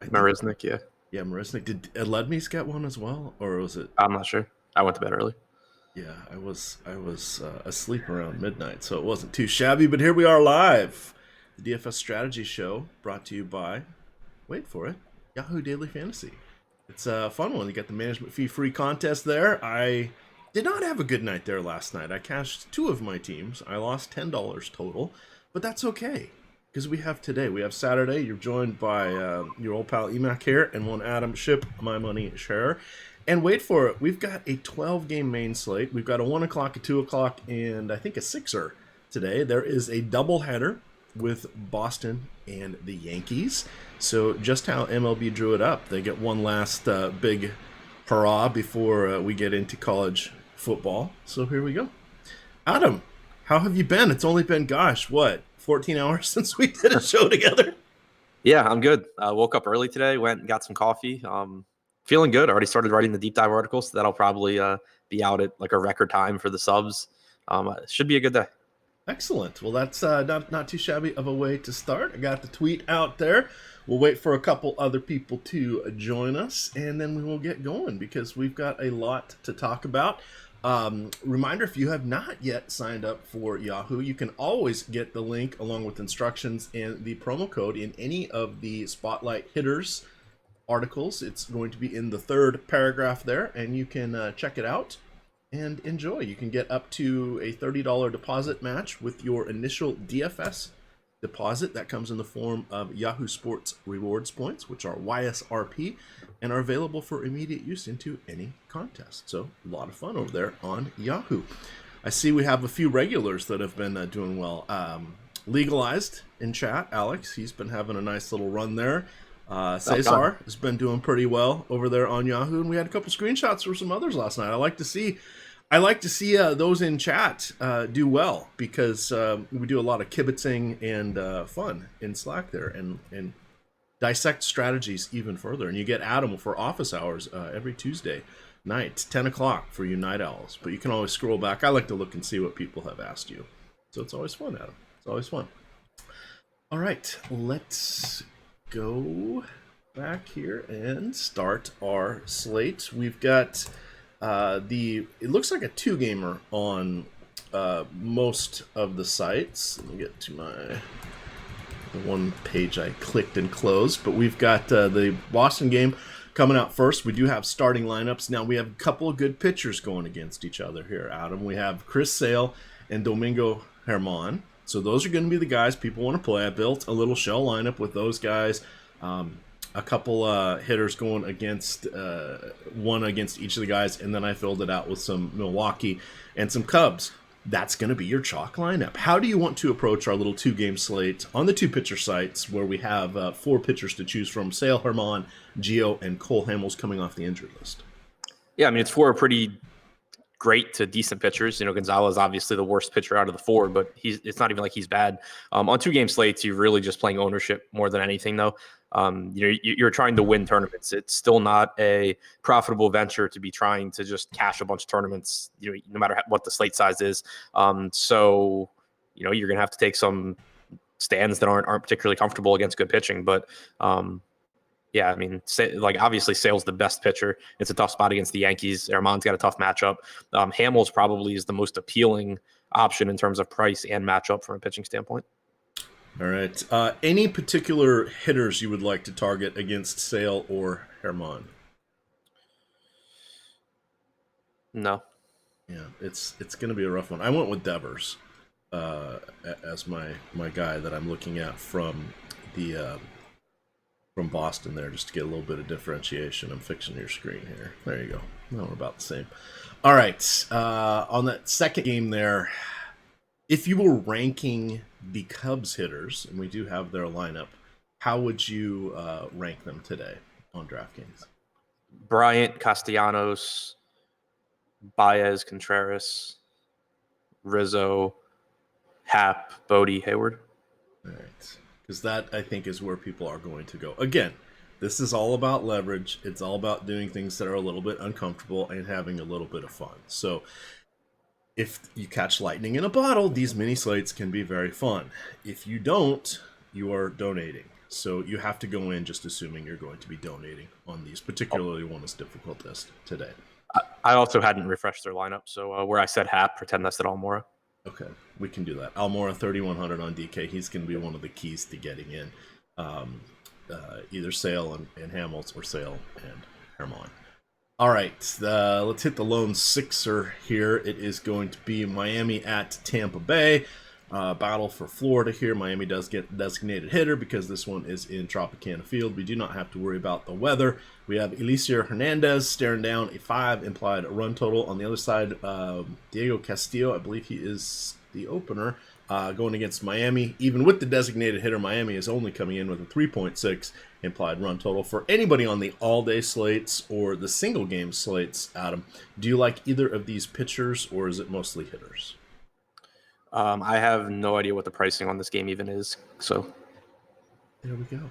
Marisnik, yeah. Yeah, Marisnik. Did Ledmy's get one as well, or was it? I'm not sure. I went to bed early. Yeah, I was asleep around midnight, so it wasn't too shabby. But here we are live, the DFS Strategy Show, brought to you by, wait for it, Yahoo Daily Fantasy. It's a fun one. You got the management fee free contest there. I did not have a good night there last night. I cashed two of my teams. I lost $10 total, but that's okay because we have today. We have Saturday. You're joined by your old pal Emac here and one Adam Ship, my money share. And wait for it, we've got a 12-game main slate. We've got a 1 o'clock, a 2 o'clock, and I think a 6er today. There is a doubleheader with Boston and the Yankees. So just how MLB drew it up. They get one last big hurrah before we get into college football. So here we go. Adam, how have you been? It's only been, 14 hours since we did a show together? Yeah, I'm good. I woke up early today, went and got some coffee. Feeling good. I already started writing the deep dive article, so that'll probably be out at like a record time for the subs. It should be a good day. Excellent. Well, that's not too shabby of a way to start. I got the tweet out there. We'll wait for a couple other people to join us, and then we will get going because we've got a lot to talk about. Reminder, if you have not yet signed up for Yahoo, you can always get the link along with instructions and the promo code in any of the Spotlight Hitters articles. It's going to be in the third paragraph there, and you can check it out and enjoy. You can get up to a $30 deposit match with your initial DFS deposit. That comes in the form of Yahoo Sports Rewards points, which are YSRP, and are available for immediate use into any contest. So a lot of fun over there on Yahoo. I see we have a few regulars that have been doing well. Legalized in chat, Alex, he's been having a nice little run there. Cesar has been doing pretty well over there on Yahoo, and we had a couple screenshots for some others last night. I like to see those in chat do well because we do a lot of kibitzing and fun in Slack there, and dissect strategies even further. And you get Adam for office hours every Tuesday night, 10 o'clock for you night owls. But you can always scroll back. I like to look and see what people have asked you, so it's always fun, Adam. It's always fun. All right, let's go back here and start our slate. We've got it looks like a 2-gamer on most of the sites. Let me get to the one page I clicked and closed, but we've got the Boston game coming out first. We do have starting lineups. Now we have a couple of good pitchers going against each other here, Adam. We have Chris Sale and Domingo Germán. So those are going to be the guys people want to play. I built a little shell lineup with those guys. A couple hitters going against one against each of the guys, and then I filled it out with some Milwaukee and some Cubs. That's going to be your chalk lineup. How do you want to approach our little 2-game slate on the 2-pitcher sites where we have 4 pitchers to choose from? Sale, Germán, Gio, and Cole Hamels coming off the injured list. Yeah, I mean, it's 4 pretty great to decent pitchers. You know, Gonzalez obviously the worst pitcher out of the 4, but it's not even like he's bad. On 2-game slates, you're really just playing ownership more than anything, though. You're trying to win tournaments. It's still not a profitable venture to be trying to just cash a bunch of tournaments, no matter what the slate size is. So you're gonna have to take some stands that aren't particularly comfortable against good pitching, but yeah, I mean, obviously Sale's the best pitcher. It's a tough spot against the Yankees. Germán's got a tough matchup. Hamels probably is the most appealing option in terms of price and matchup from a pitching standpoint. All right. Any particular hitters you would like to target against Sale or Germán? No. Yeah, it's going to be a rough one. I went with Devers as my guy that I'm looking at from Boston there, just to get a little bit of differentiation. I'm fixing your screen here. There you go. No, we're about the same. All right. On that second game there, if you were ranking the Cubs hitters, and we do have their lineup, how would you rank them today on DraftKings? Bryant, Castellanos, Baez, Contreras, Rizzo, Happ, Bodie, Hayward. All right. Because that, I think, is where people are going to go. Again, this is all about leverage. It's all about doing things that are a little bit uncomfortable and having a little bit of fun. So if you catch lightning in a bottle, these mini slates can be very fun. If you don't, you are donating. So you have to go in just assuming you're going to be donating on these, particularly one as difficult as today. I also hadn't refreshed their lineup, so where I said Hap, pretend I said Almora. Okay, we can do that. Almora 3,100 on DK. He's going to be one of the keys to getting in. Either Sale and Hamels or Sale and Hermon. All right, let's hit the lone sixer here. It is going to be Miami at Tampa Bay. Battle for Florida here. Miami does get designated hitter because this one is in Tropicana Field. We do not have to worry about the weather. We have Eliezer Hernandez staring down a 5 implied run total. On the other side, Diego Castillo, I believe he is the opener, going against Miami. Even with the designated hitter, Miami is only coming in with a 3.6 implied run total. For anybody on the all-day slates or the single-game slates, Adam, do you like either of these pitchers, or is it mostly hitters? I have no idea what the pricing on this game even is. So there we go.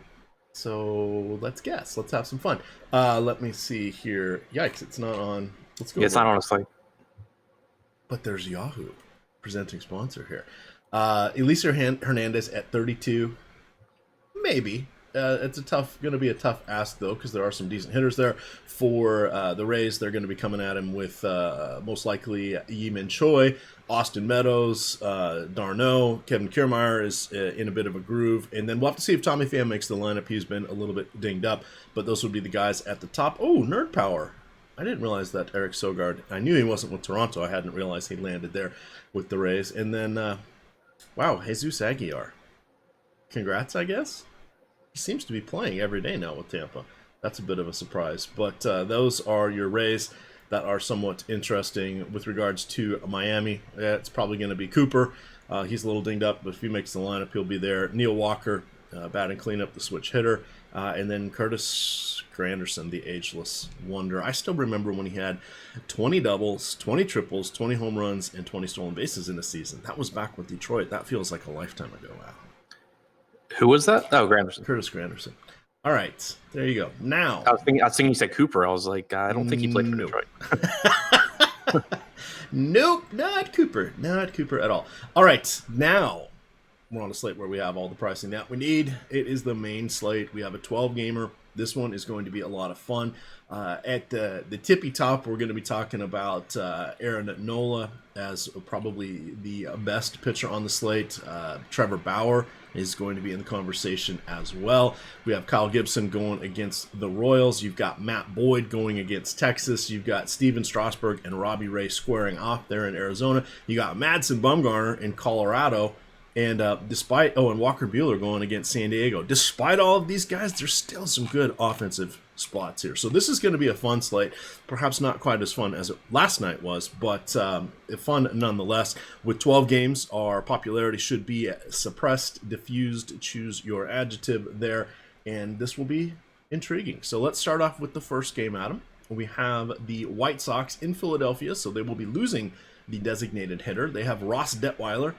So let's guess. Let's have some fun. Let me see here. Yikes, it's not on. Let's go. Yeah, it's not on a slate. But there's Yahoo, presenting sponsor here. Eliezer Hernandez at 32. Maybe. It's going to be a tough ask, though, because there are some decent hitters there. For the Rays, they're going to be coming at him with most likely Yi-Min Choi, Austin Meadows, Darno. Kevin Kiermaier is in a bit of a groove. And then we'll have to see if Tommy Pham makes the lineup. He's been a little bit dinged up, but those would be the guys at the top. Oh, Nerd Power. I didn't realize that Eric Sogard. I knew he wasn't with Toronto. I hadn't realized he landed there with the Rays. And then, wow, Jesus Aguilar. Congrats, I guess. He seems to be playing every day now with Tampa. That's a bit of a surprise. But those are your Rays that are somewhat interesting. With regards to Miami, it's probably going to be Cooper. He's a little dinged up, but if he makes the lineup, he'll be there. Neil Walker, batting cleanup, the switch hitter. And then Curtis Granderson, the ageless wonder. I still remember when he had 20 doubles, 20 triples, 20 home runs, and 20 stolen bases in a season. That was back with Detroit. That feels like a lifetime ago. Wow. Who was that? Oh, Granderson. Curtis Granderson. All right, there you go. Now, I was thinking you said Cooper. I was like, I don't think he played for Detroit. Nope, not Cooper. Not Cooper at all. All right, now we're on a slate where we have all the pricing that we need. It is the main slate. We have a 12-gamer. This one is going to be a lot of fun. At the tippy top, we're going to be talking about Aaron Nola as probably the best pitcher on the slate. Trevor Bauer is going to be in the conversation as well. We have Kyle Gibson going against the Royals. You've got Matt Boyd going against Texas. You've got Steven Strasburg and Robbie Ray squaring off there in Arizona. You got Madsen Bumgarner in Colorado. And and Walker Buehler going against San Diego. Despite all of these guys, there's still some good offensive spots here. So this is going to be a fun slate. Perhaps not quite as fun as last night was, but fun nonetheless. With 12 games, our popularity should be suppressed, diffused. Choose your adjective there. And this will be intriguing. So let's start off with the first game, Adam. We have the White Sox in Philadelphia, so they will be losing the designated hitter. They have Ross Detweiler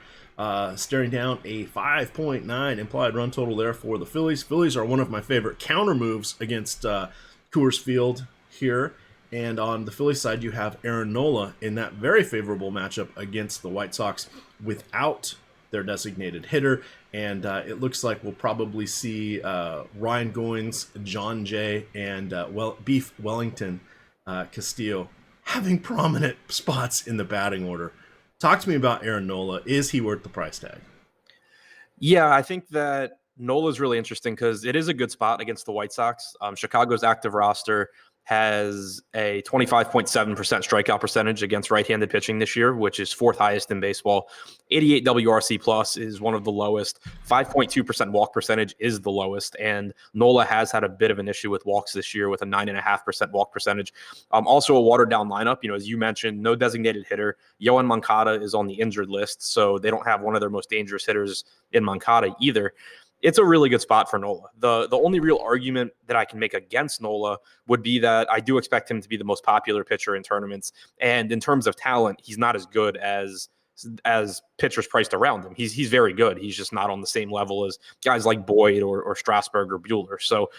staring down a 5.9 implied run total there for the Phillies. Phillies are one of my favorite counter moves against Coors Field here. And on the Phillies side, you have Aaron Nola in that very favorable matchup against the White Sox without their designated hitter. And it looks like we'll probably see Ryan Goins, John Jay, and Beef Wellington Castillo having prominent spots in the batting order. Talk to me about Aaron Nola. Is he worth the price tag? Yeah, I think that Nola is really interesting because it is a good spot against the White Sox. Chicago's active roster has a 25.7% strikeout percentage against right-handed pitching this year, which is fourth highest in baseball. 88 WRC plus is one of the lowest. 5.2% walk percentage is the lowest. And Nola has had a bit of an issue with walks this year with a 9.5% walk percentage. Also a watered down lineup. As you mentioned, no designated hitter. Yohan Moncada is on the injured list, so they don't have one of their most dangerous hitters in Moncada either. It's a really good spot for Nola. The only real argument that I can make against Nola would be that I do expect him to be the most popular pitcher in tournaments. And in terms of talent, he's not as good as pitchers priced around him. He's very good. He's just not on the same level as guys like Boyd or Strasburg or Buehler. So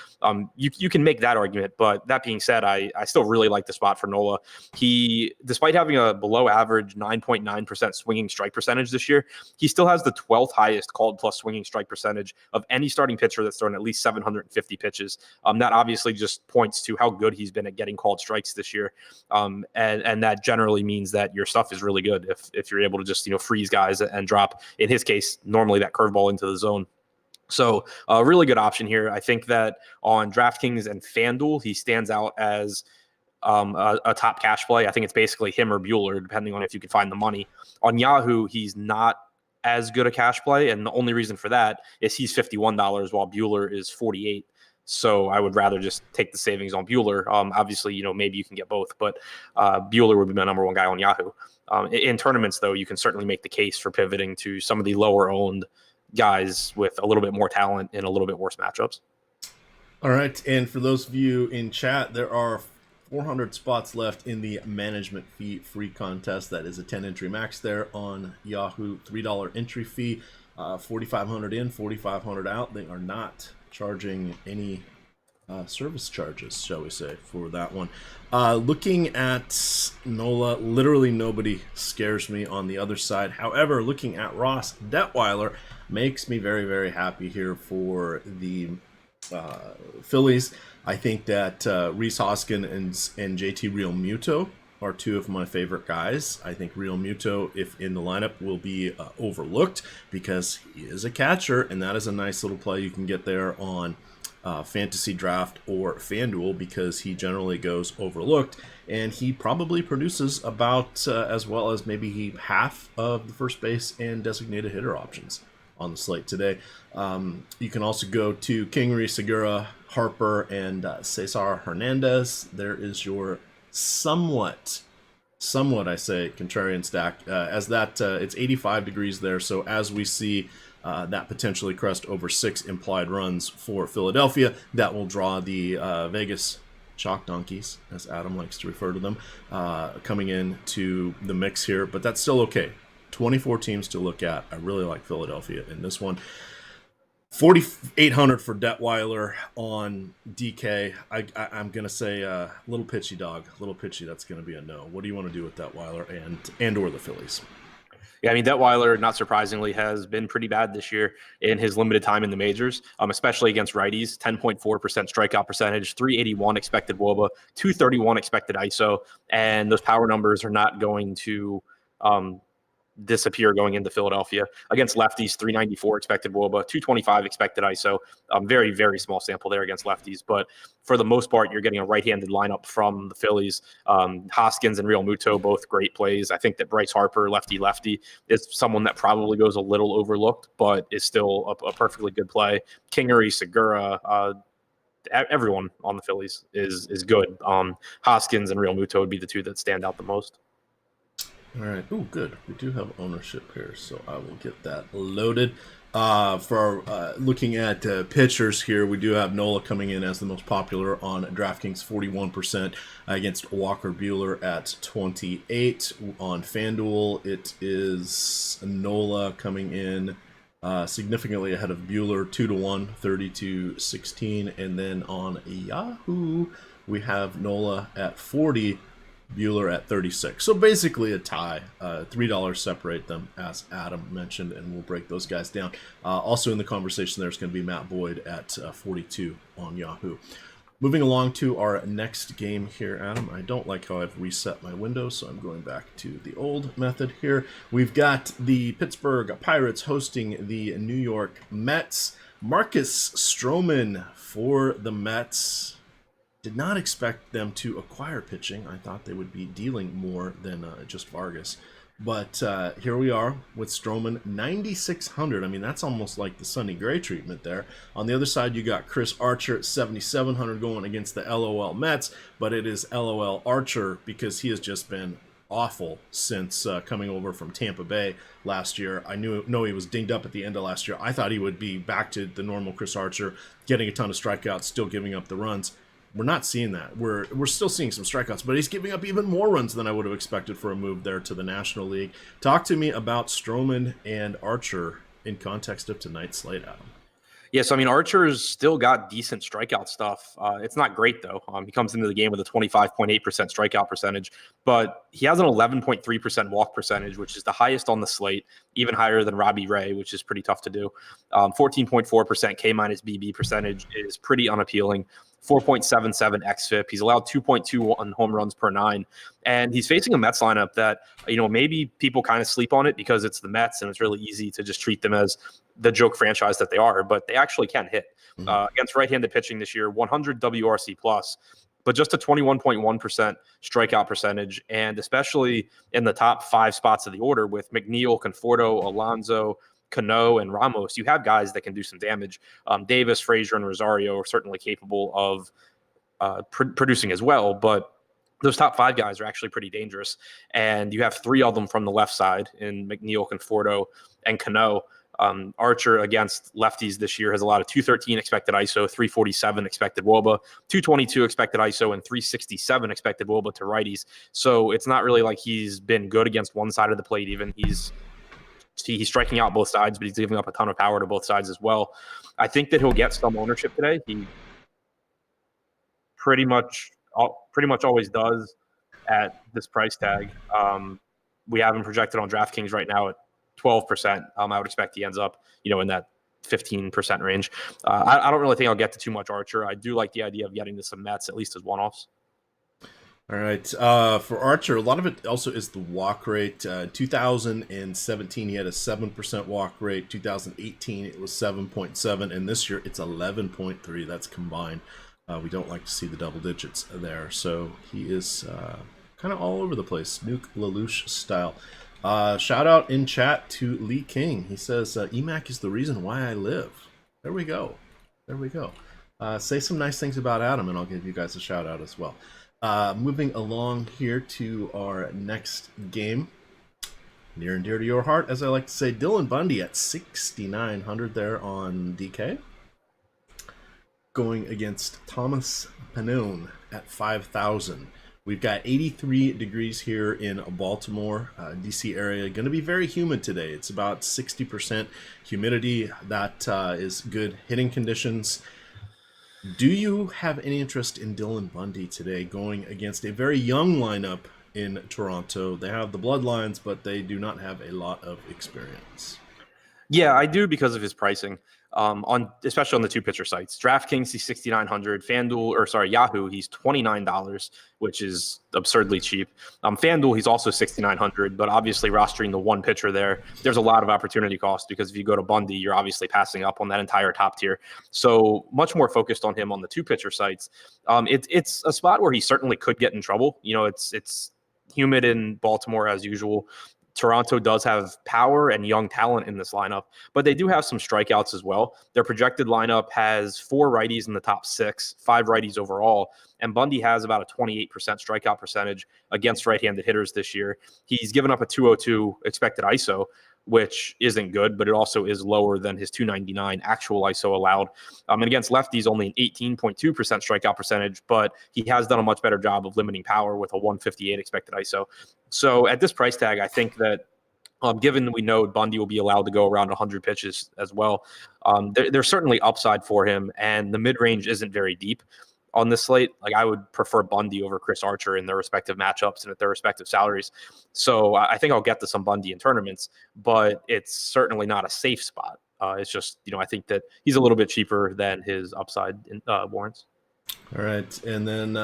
you can make that argument. But that being said, I still really like the spot for Nola. He, despite having a below average 9.9% swinging strike percentage this year, he still has the 12th highest called plus swinging strike percentage of any starting pitcher that's thrown at least 750 pitches. That obviously just points to how good he's been at getting called strikes this year. And that generally means that your stuff is really good if you're able to just, freeze guys and drop, in his case, normally that curveball into the zone. So a really good option here. I think that on DraftKings and FanDuel, he stands out as a top cash play. I think it's basically him or Buehler, depending on if you can find the money. On Yahoo, he's not as good a cash play, and the only reason for that is he's $51 while Buehler is $48. So I would rather just take the savings on Buehler. Obviously, maybe you can get both, but Buehler would be my number one guy on Yahoo. In tournaments, though, you can certainly make the case for pivoting to some of the lower-owned guys with a little bit more talent and a little bit worse matchups. All right, and for those of you in chat, there are 400 spots left in the management fee free contest. That is a 10 entry max there on Yahoo. $3 entry fee, 4,500 in, 4,500 out. They are not charging any service charges, shall we say, for that one. Looking at Nola, literally nobody scares me on the other side. However, looking at Ross Detweiler makes me very, very happy here for the Phillies. I think that Rhys Hoskins and JT Realmuto are two of my favorite guys. I think Realmuto, if in the lineup, will be overlooked because he is a catcher, and that is a nice little play you can get there on Fantasy Draft or FanDuel because he generally goes overlooked, and he probably produces about as well as maybe half of the first base and designated hitter options on the slate today. You can also go to Kingery, Segura, Harper, and Cesar Hernandez. There is your somewhat I say contrarian stack as that it's 85 degrees there. So as we see that potentially crest over 6 implied runs for Philadelphia, that will draw the Vegas chalk donkeys, as Adam likes to refer to them, coming in to the mix here. But that's still okay. 24 teams to look at. I really like Philadelphia in this one. 4,800 for Detweiler on DK. I'm going to say little pitchy dog. Little pitchy, that's going to be a no. What do you want to do with Detweiler and or the Phillies? Yeah, I mean, Detweiler, not surprisingly, has been pretty bad this year in his limited time in the majors, especially against righties. 10.4% strikeout percentage, 381 expected WOBA, 231 expected ISO, and those power numbers are not going to disappear going into Philadelphia. Against lefties, 394 expected WOBA, 225 expected ISO. Very, very small sample there against lefties. But for the most part, you're getting a right-handed lineup from the Phillies. Hoskins and Realmuto, both great plays. I think that Bryce Harper, lefty-lefty, is someone that probably goes a little overlooked, but is still a perfectly good play. Kingery, Segura, everyone on the Phillies is good. Hoskins and Realmuto would be the two that stand out the most. All right. Oh, good. We do have ownership here, so I will get that loaded. For looking at pitchers here, we do have Nola coming in as the most popular on DraftKings, 41% against Walker Buehler at 28. On FanDuel, it is Nola coming in significantly ahead of Buehler, 2-1, 30-16. And then on Yahoo, we have Nola at 40. Buehler at 36. So basically a tie. $3 separate them, as Adam mentioned, and we'll break those guys down. Also in the conversation, there's going to be Matt Boyd at 42 on Yahoo. Moving along to our next game here, Adam. I don't like how I've reset my window, so I'm going back to the old method here. We've got the Pittsburgh Pirates hosting the New York Mets. Marcus Stroman for the Mets. Did not expect them to acquire pitching. I thought they would be dealing more than just Vargas. But here we are with Stroman, 9,600. I mean, that's almost like the Sonny Gray treatment there. On the other side, you got Chris Archer at 7,700 going against the LOL Mets. But it is LOL Archer because he has just been awful since coming over from Tampa Bay last year. I know he was dinged up at the end of last year. I thought he would be back to the normal Chris Archer, getting a ton of strikeouts, still giving up the runs. we're not seeing that. We're still seeing some strikeouts, but he's giving up even more runs than I would have expected for a move there to the National League. Talk to me about Stroman and Archer in context of tonight's slate, Adam. Yeah, so I mean, Archer's still got decent strikeout stuff. It's not great though. He comes into the game with a 25.8% strikeout percentage, but he has an 11.3% walk percentage, which is the highest on the slate, even higher than Robbie Ray, which is pretty tough to do. 14.4% K minus BB percentage is pretty unappealing. 4.77 xFIP. He's allowed 2.21 home runs per 9, and he's facing a Mets lineup that, maybe people kind of sleep on it because it's the Mets and it's really easy to just treat them as the joke franchise that they are, but they actually can hit. Against right-handed pitching this year, 100 WRC plus, but just a 21.1% strikeout percentage, and especially in the top 5 spots of the order with McNeil, Conforto, Alonso, Cano, and Ramos, you have guys that can do some damage. Davis, Frazier, and Rosario are certainly capable of producing as well, but those top 5 guys are actually pretty dangerous. And you have 3 of them from the left side in McNeil, Conforto, and Cano. Archer against lefties this year has a lot of 213 expected ISO, 347 expected WOBA, 222 expected ISO, and 367 expected WOBA to righties. So it's not really like he's been good against one side of the plate. Even he's striking out both sides, but he's giving up a ton of power to both sides as well. I think that he'll get some ownership today. He pretty much always does at this price tag. We have him projected on DraftKings right now at 12%. I would expect he ends up, in that 15% range. I don't really think I'll get to too much Archer. I do like the idea of getting to some Mets, at least as one-offs. All right. For Archer, a lot of it also is the walk rate. 2017, he had a 7% walk rate. 2018, it was 7.7. And this year, it's 11.3. That's combined. We don't like to see the double digits there. So he is kind of all over the place. Nuke Lelouch style. Shout out in chat to Lee King. He says, EMAC is the reason why I live. There we go. Say some nice things about Adam, and I'll give you guys a shout out as well. Moving along here to our next game. Near and dear to your heart, as I like to say, Dylan Bundy at 6,900 there on DK. Going against Thomas Pannone at 5,000. We've got 83 degrees here in Baltimore, DC area. Going to be very humid today. It's about 60% humidity. That is good hitting conditions. Do you have any interest in Dylan Bundy today going against a very young lineup in Toronto? They have the bloodlines, but they do not have a lot of experience. Yeah, I do because of his pricing. Especially on the 2 pitcher sites. DraftKings, he's 6,900. Yahoo, he's $29, which is absurdly cheap. FanDuel, he's also 6,900, but obviously rostering the 1 pitcher there's a lot of opportunity cost because if you go to Bundy, you're obviously passing up on that entire top tier. So much more focused on him on the 2 pitcher sites. It's a spot where he certainly could get in trouble. It's humid in Baltimore as usual. Toronto does have power and young talent in this lineup, but they do have some strikeouts as well. Their projected lineup has 4 righties in the top 6, 5 righties overall, and Bundy has about a 28% strikeout percentage against right-handed hitters this year. He's given up a 202 expected ISO, which isn't good, but it also is lower than his 299 actual ISO allowed. And against lefties, only an 18.2% strikeout percentage, but he has done a much better job of limiting power with a 158 expected ISO. So at this price tag, I think that given that we know Bundy will be allowed to go around 100 pitches as well, there's certainly upside for him, and the mid-range isn't very deep on this slate. Like, I would prefer Bundy over Chris Archer in their respective matchups and at their respective salaries. So I think I'll get to some Bundy in tournaments, but it's certainly not a safe spot. It's just, I think that he's a little bit cheaper than his upside warrants. All right. And then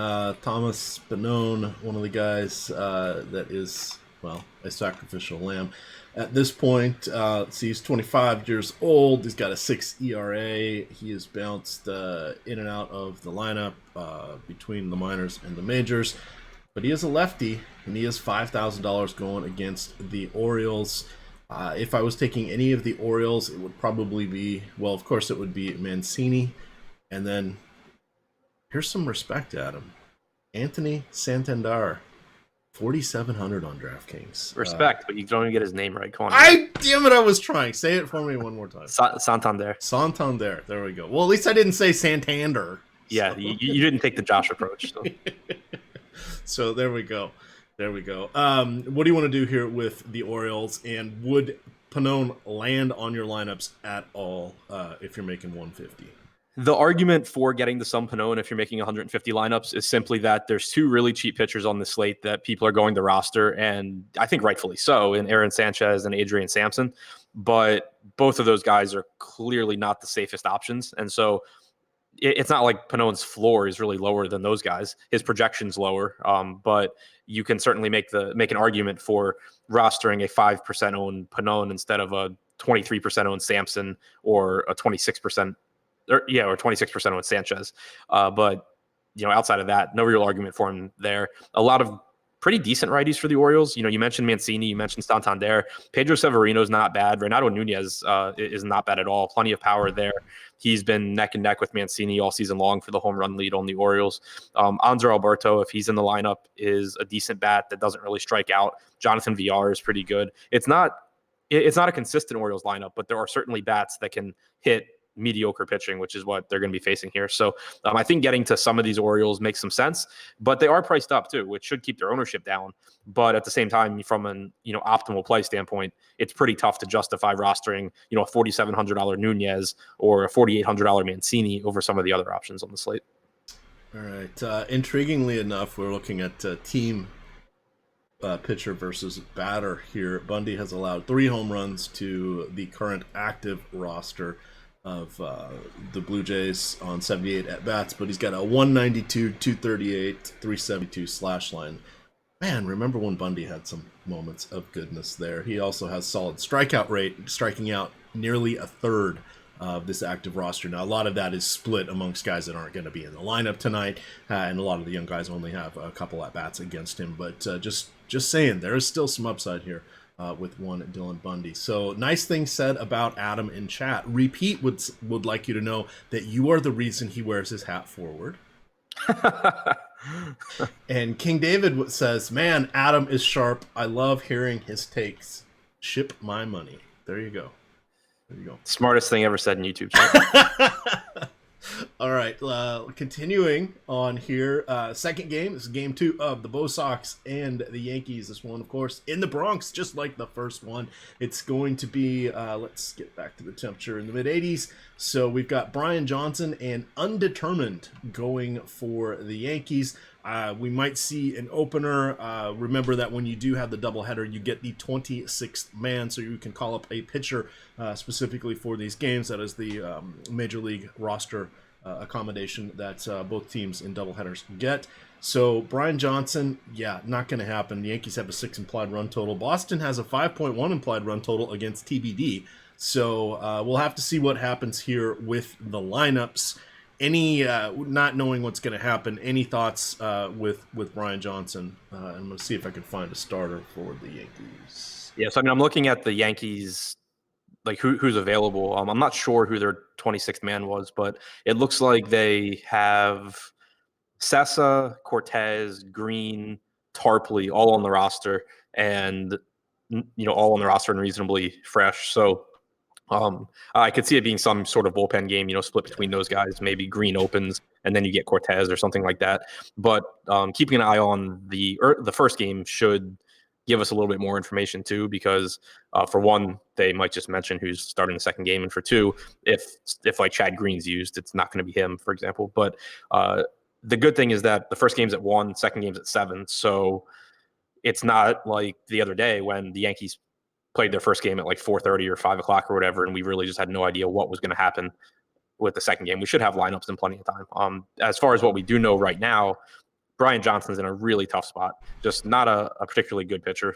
Thomas Pannone, one of the guys that is, a sacrificial lamb. At this point, he's 25 years old. He's got a 6 ERA. He has bounced in and out of the lineup between the minors and the majors. But he is a lefty, and he is $5,000 going against the Orioles. If I was taking any of the Orioles, it would probably be, of course, it would be Mancini. And then, here's some respect, Adam. Anthony Santander. 4,700 on DraftKings. Respect, but you don't even get his name right. Come on. Damn it, I was trying. Say it for me one more time. Santander. Santander. There we go. Well, at least I didn't say Santander. Yeah, you didn't take the Josh approach. So. So there we go. There we go. What do you want to do here with the Orioles? And would Pannone land on your lineups at all if you're making 150? The argument for getting the Sun Pannone if you're making 150 lineups is simply that there's two really cheap pitchers on the slate that people are going to roster, and I think rightfully so, in Aaron Sanchez and Adrian Sampson. But both of those guys are clearly not the safest options. And so it's not like Pannone's floor is really lower than those guys. His projection's lower, but you can certainly make an argument for rostering a 5% owned Pannone instead of a 23% owned Sampson or a 26% or 26% owned Sanchez. But outside of that, no real argument for him there. A lot of pretty decent righties for the Orioles. You mentioned Mancini, you mentioned Santander. Pedro Severino's not bad. Renato Nunez is not bad at all. Plenty of power there. He's been neck and neck with Mancini all season long for the home run lead on the Orioles. Anzer Alberto, if he's in the lineup, is a decent bat that doesn't really strike out. Jonathan Villar is pretty good. It's not a consistent Orioles lineup, but there are certainly bats that can hit mediocre pitching, which is what they're going to be facing here. So I think getting to some of these Orioles makes some sense, but they are priced up too, which should keep their ownership down. But at the same time, from an optimal play standpoint, it's pretty tough to justify rostering a $4,700 Nunez or a $4,800 Mancini over some of the other options on the slate. All right. Intriguingly enough, we're looking at team pitcher versus batter here. Bundy has allowed 3 home runs to the current active roster of the Blue Jays on 78 at-bats, but he's got a 192, 238, 372 slash line. Man, remember when Bundy had some moments of goodness there. He also has solid strikeout rate, striking out nearly a third of this active roster. Now, a lot of that is split amongst guys that aren't going to be in the lineup tonight, and a lot of the young guys only have a couple at-bats against him, but just saying, there is still some upside here. With one Dylan Bundy. So nice thing said about Adam in chat. Repeat would like you to know that you are the reason he wears his hat forward. And King David says, man, Adam is sharp. I love hearing his takes. Ship my money. There you go. There you go. Smartest thing ever said in YouTube chat. All right, continuing on here. Second game. This is game 2 of the Bo Sox and the Yankees. This one, of course, in the Bronx, just like the first one. It's going to be, let's get back to the temperature, in the mid-80s. So we've got Brian Johnson and Undetermined going for the Yankees. We might see an opener. Remember that when you do have the doubleheader, you get the 26th man, so you can call up a pitcher specifically for these games. That is the Major League roster accommodation that both teams in doubleheaders get. So Brian Johnson, not going to happen. The Yankees have a 6 implied run total. Boston has a 5.1 implied run total against TBD. So we'll have to see what happens here with the lineups. Any not knowing what's going to happen, any thoughts with Brian Johnson? I'm going to see if I can find a starter for the Yankees. Yeah, so I'm looking at the Yankees, like who's available. I'm not sure who their 26th man was, but it looks like they have Sessa, Cortez, Green, Tarpley all on the roster, and all on the roster and reasonably fresh. So I could see it being some sort of bullpen game, split between those guys. Maybe Green opens and then you get Cortez or something like that. But keeping an eye on the first game should give us a little bit more information too, because for one, they might just mention who's starting the second game, and for two, if like Chad Green's used, it's not going to be him, for example. But the good thing is that the first game's at 1, second game's at 7, so it's not like the other day when the Yankees played their first game at like 4:30 or 5 o'clock or whatever, and we really just had no idea what was going to happen with the second game. We should have lineups in plenty of time. As far as what we do know right now, Brian Johnson's in a really tough spot, just not a particularly good pitcher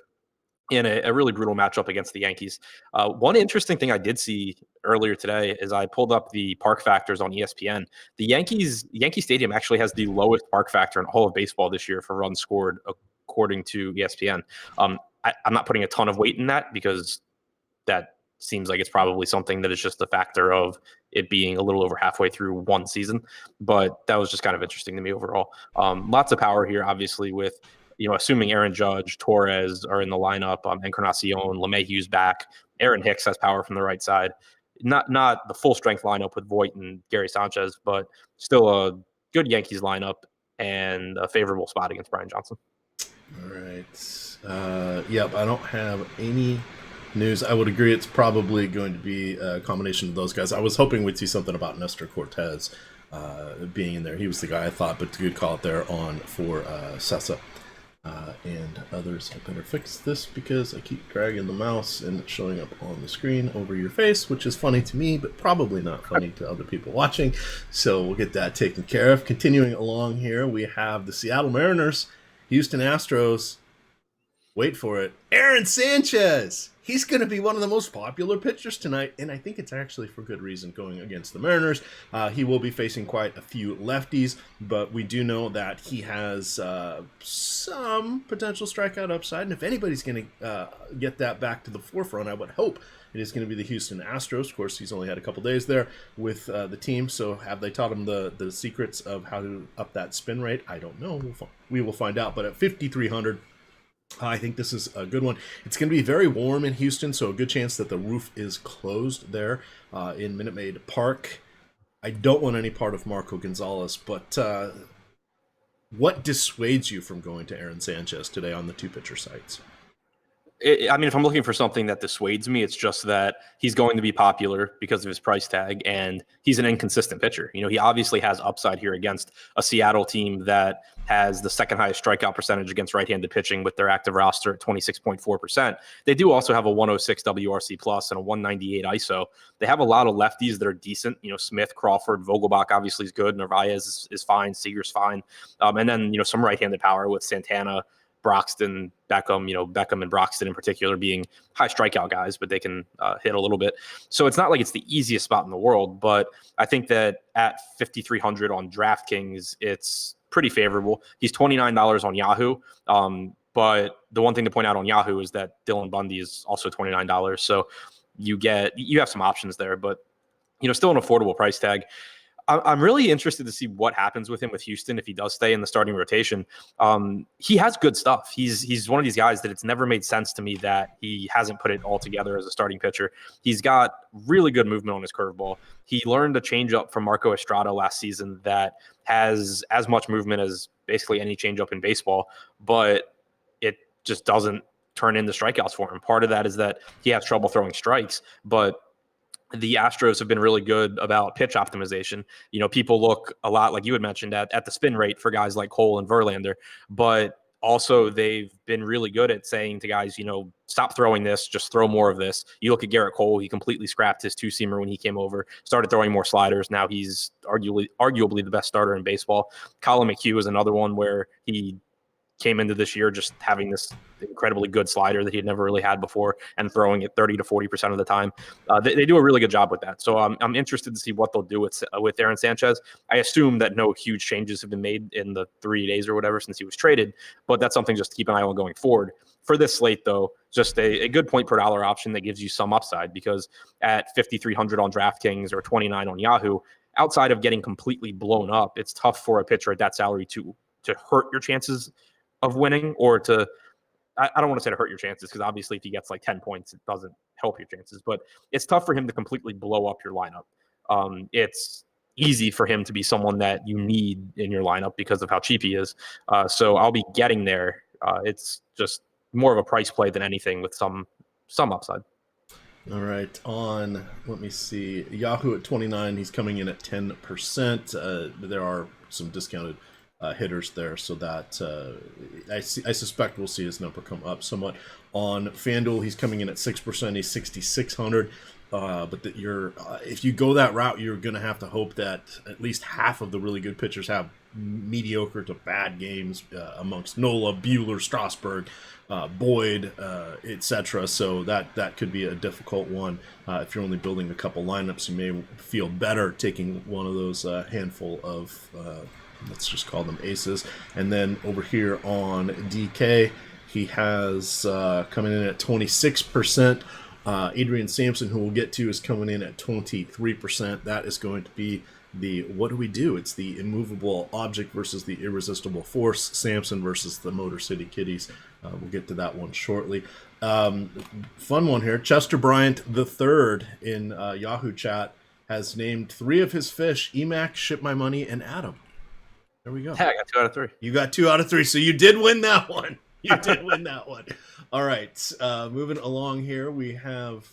in a really brutal matchup against the Yankees. One interesting thing I did see earlier today is I pulled up the park factors on ESPN. The Yankee Stadium actually has the lowest park factor in all of baseball this year for runs scored, according to ESPN. I'm not putting a ton of weight in that because that seems like it's probably something that is just a factor of it being a little over halfway through one season. But that was just kind of interesting to me overall. Lots of power here, obviously, with assuming Aaron Judge, Torres are in the lineup, Encarnacion, LeMahieu's back. Aaron Hicks has power from the right side. Not the full strength lineup with Voit and Gary Sanchez, but still good Yankees lineup and a favorable spot against Brian Johnson. All right. Yep, I don't have any news. I would agree it's probably going to be a combination of those guys. I was hoping we'd see something about Nestor Cortez being in there. He was the guy I thought, but good call it there on for Sessa. And others. I better fix this because I keep dragging the mouse and it's showing up on the screen over your face, which is funny to me, but probably not funny to other people watching. So we'll get that taken care of. Continuing along here, we have the Seattle Mariners, Houston Astros. Wait for it. Aaron Sanchez. He's going to be one of the most popular pitchers tonight, and I think it's actually for good reason going against the Mariners. He will be facing quite a few lefties, but we do know that he has some potential strikeout upside, and if anybody's going to get that back to the forefront, I would hope it is going to be the Houston Astros. Of course, he's only had a couple days there with the team, so have they taught him the secrets of how to up that spin rate? I don't know. We will find out, but at 5,300, I think this is a good one. It's going to be very warm in Houston, so a good chance that the roof is closed there in Minute Maid Park. I don't want any part of Marco Gonzalez, but what dissuades you from going to Aaron Sanchez today on the two-pitcher sites? I mean, if I'm looking for something that dissuades me, it's just that he's going to be popular because of his price tag, and he's an inconsistent pitcher. You know, he obviously has upside here against a Seattle team that has the second highest strikeout percentage against right-handed pitching with their active roster at 26.4%. They do also have a 106 WRC plus and a 198 ISO. They have a lot of lefties that are decent. You know, Smith, Crawford, Vogelbach obviously is good. Narvaez is fine. Seager's fine. And then, you know, some right-handed power with Santana, Broxton, Beckham, you know, Beckham and Broxton in particular being high strikeout guys, but they can hit a little bit. So it's not like it's the easiest spot in the world, but I think that at 5,300 on DraftKings, it's pretty favorable. He's $29 on Yahoo. But the one thing to point out on Yahoo is that Dylan Bundy is also $29. So you have some options there, but, you know, still an affordable price tag. I'm really interested to see what happens with him with Houston if he does stay in the starting rotation. He has good stuff. He's one of these guys that it's never made sense to me that he hasn't put it all together as a starting pitcher. He's got really good movement on his curveball. He learned a changeup from Marco Estrada last season that has as much movement as basically any changeup in baseball, but it just doesn't turn into strikeouts for him. Part of that is that he has trouble throwing strikes, but the Astros have been really good about pitch optimization. You know, people look a lot, like you had mentioned, at the spin rate for guys like Cole and Verlander, but also they've been really good at saying to guys, you know, stop throwing this, just throw more of this. You look at Garrett Cole, he completely scrapped his two-seamer when he came over, started throwing more sliders. Now he's arguably the best starter in baseball. Colin McHugh is another one where he came into this year just having this incredibly good slider that he had never really had before and throwing it 30 to 40% of the time. They do a really good job with that. So I'm interested to see what they'll do with Aaron Sanchez. I assume that no huge changes have been made in the 3 days or whatever since he was traded, but that's something just to keep an eye on going forward. For this slate, though, just a good point per dollar option that gives you some upside, because at 5,300 on DraftKings or 29 on Yahoo, outside of getting completely blown up, it's tough for a pitcher at that salary to hurt your chances of winning, or to, I don't want to say to hurt your chances, because obviously if he gets like 10 points, it doesn't help your chances, but it's tough for him to completely blow up your lineup. It's easy for him to be someone that you need in your lineup because of how cheap he is. So I'll be getting there. It's just more of a price play than anything with some upside. All right, let me see, Yahoo at 29, he's coming in at 10%. There are some discounted hitters there, so that I suspect we'll see his number come up somewhat. On FanDuel, he's coming in at 6%. He's 6,600. But that if you go that route, you're going to have to hope that at least half of the really good pitchers have mediocre to bad games amongst Nola, Buehler, Strasburg, Boyd, etc. So that could be a difficult one. If you're only building a couple lineups, you may feel better taking one of those handful of let's just call them aces. And then over here on DK, he has coming in at 26%. Adrian Sampson, who we'll get to, is coming in at 23%. That is going to be the what do we do? It's the immovable object versus the irresistible force. Sampson versus the Motor City Kitties. We'll get to that one shortly. Fun one here. Chester Bryant III in Yahoo chat has named 3 of his fish: Emac, Ship My Money, and Adam. There we go. Yeah, I got 2 out of 3. You got 2 out of 3, so you did win that one. You did win that one. All right, moving along here, we have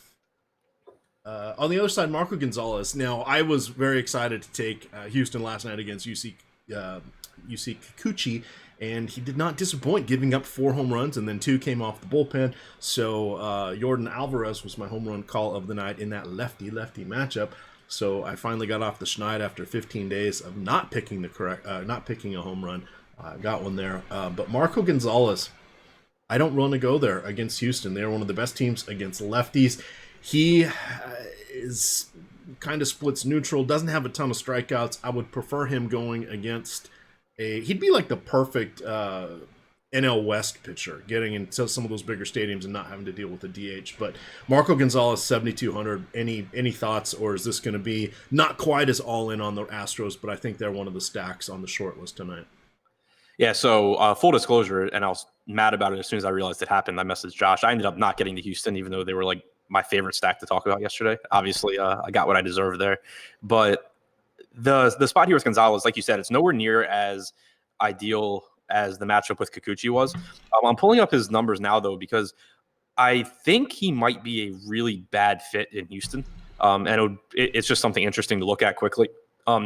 on the other side, Marco Gonzalez. Now, I was very excited to take Houston last night against UC Kikuchi, and he did not disappoint, giving up 4 home runs, and then 2 came off the bullpen. So Jordan Alvarez was my home run call of the night in that lefty-lefty matchup. So I finally got off the schneid after 15 days of not picking a home run. Got one there. But Marco Gonzalez, I don't want to go there against Houston. They're one of the best teams against lefties. He is kind of splits neutral, doesn't have a ton of strikeouts. I would prefer him going against he'd be like the perfect NL West pitcher, getting into some of those bigger stadiums and not having to deal with the DH. But Marco Gonzalez, 7,200. Any thoughts, or is this going to be not quite as all in on the Astros? But I think they're one of the stacks on the short list tonight. Yeah, so full disclosure, and I was mad about it as soon as I realized it happened. I messaged Josh. I ended up not getting to Houston, even though they were like my favorite stack to talk about yesterday. Obviously, I got what I deserved there. But the spot here with Gonzalez, like you said, it's nowhere near as ideal as the matchup with Kikuchi was. I'm pulling up his numbers now, though, because I think he might be a really bad fit in Houston. And it's just something interesting to look at quickly.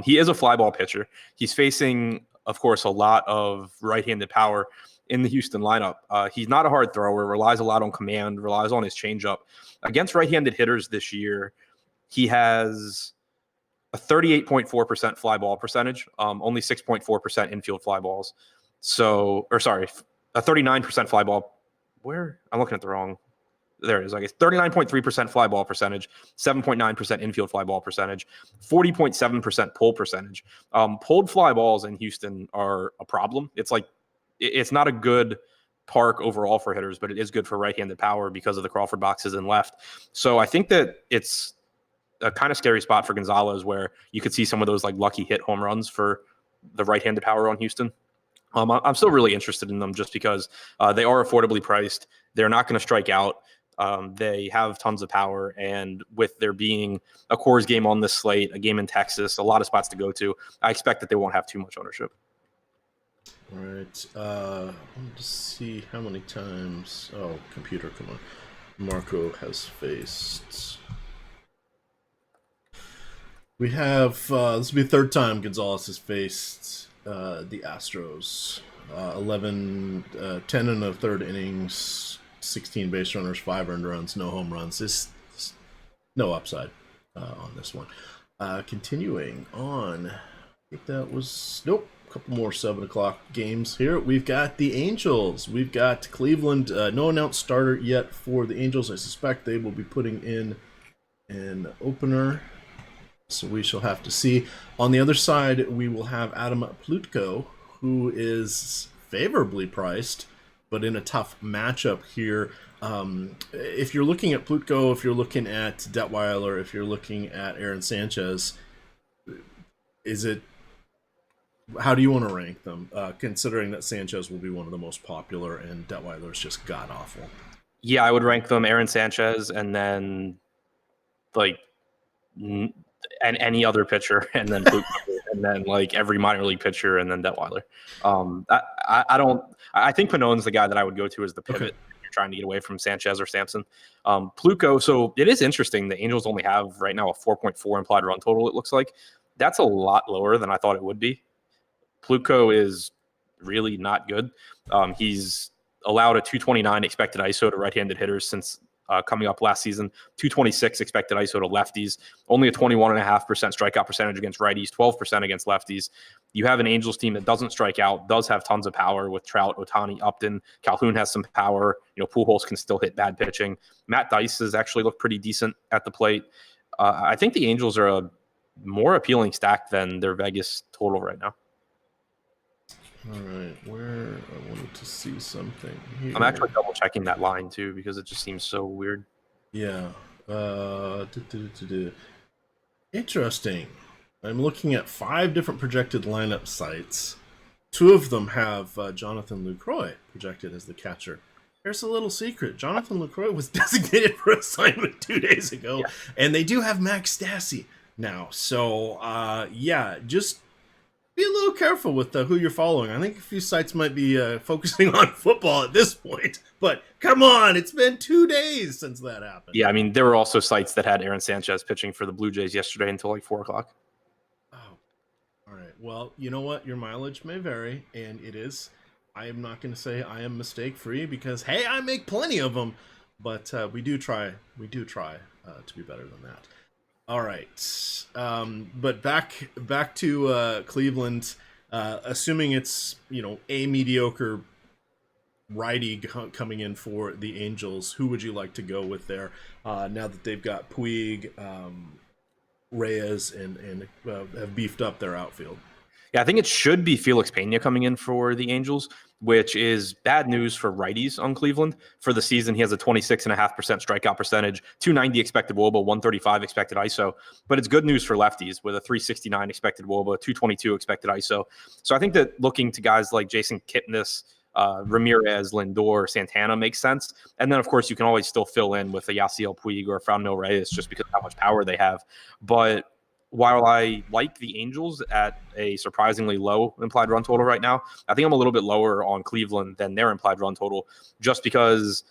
He is a fly ball pitcher. He's facing, of course, a lot of right-handed power in the Houston lineup. He's not a hard thrower, relies a lot on command, relies on his changeup. Against right-handed hitters this year, he has a 38.4% fly ball percentage, only 6.4% infield fly balls. So, or sorry, a 39% fly ball. Where? I'm looking at the wrong. There it is. I guess 39.3% fly ball percentage, 7.9% infield fly ball percentage, 40.7% pull percentage. Pulled fly balls in Houston are a problem. It's not a good park overall for hitters, but it is good for right-handed power because of the Crawford boxes and left. So I think that it's a kind of scary spot for Gonzalez where you could see some of those like lucky hit home runs for the right-handed power on Houston. I'm still really interested in them just because they are affordably priced. They're not going to strike out. They have tons of power, and with there being a Coors game on this slate, a game in Texas, a lot of spots to go to, I expect that they won't have too much ownership. All right. Let me just see how many times. Oh, computer, come on. Marco has faced. We have this will be the 3rd time Gonzalez has faced the Astros. 10 and a third innings, 16 base runners, 5 earned runs, no home runs. This no upside on this one. Continuing on, I think that was nope. A couple more 7 o'clock games here. We've got the Angels. We've got Cleveland. No announced starter yet for the Angels. I suspect they will be putting in an opener. So we shall have to see. On the other side, we will have Adam Plutko, who is favorably priced, but in a tough matchup here. If you're looking at Plutko, if you're looking at Detweiler, if you're looking at Aaron Sanchez, how do you want to rank them, considering that Sanchez will be one of the most popular and Detweiler is just god-awful? Yeah, I would rank them Aaron Sanchez and then like and any other pitcher, and then and then like every minor league pitcher, and then Detweiler. I think Panone's the guy that I would go to as the pivot. Okay. If you're trying to get away from Sanchez or Sampson. Plutko. So it is interesting. The Angels only have right now a 4.4 implied run total. It looks like that's a lot lower than I thought it would be. Plutko is really not good. He's allowed a 229 expected ISO to right-handed hitters since coming up last season, 226 expected ISO to lefties, only a 21.5% strikeout percentage against righties, 12% against lefties. You have an Angels team that doesn't strike out, does have tons of power with Trout, Ohtani, Upton. Calhoun has some power. Pujols can still hit bad pitching. Matt Dice has actually looked pretty decent at the plate. I think the Angels are a more appealing stack than their Vegas total right now. All right, where I wanted to see something here. I'm actually double checking that line too because it just seems so weird. Yeah. Interesting. I'm looking at 5 different projected lineup sites. 2 of them have Jonathan Lucroy projected as the catcher. There's a little secret. Jonathan Lucroy was designated for assignment 2 days ago, and they do have Max Stassi now. So, just Be a little careful with who you're following. I think a few sites might be focusing on football at this point. But come on, it's been 2 days since that happened. Yeah, I mean, there were also sites that had Aaron Sanchez pitching for the Blue Jays yesterday until like 4 o'clock. Oh, all right. Well, you know what? Your mileage may vary, and it is. I am not going to say I am mistake free because hey, I make plenty of them. But we do try. We do try to be better than that. All right. But back to Cleveland. Assuming it's a mediocre righty coming in for the Angels, who would you like to go with there? Now that they've got Puig, Reyes, and have beefed up their outfield. Yeah, I think it should be Felix Pena coming in for the Angels, which is bad news for righties on Cleveland. For the season, he has a 26.5% strikeout percentage, 290 expected WOBA, 135 expected ISO. But it's good news for lefties with a 369 expected WOBA, 222 expected ISO. So I think that looking to guys like Jason Kipnis, Ramirez, Lindor, Santana makes sense. And then, of course, you can always still fill in with a Yasiel Puig or Franmil Reyes just because of how much power they have. But while I like the Angels at a surprisingly low implied run total right now, I think I'm a little bit lower on Cleveland than their implied run total just because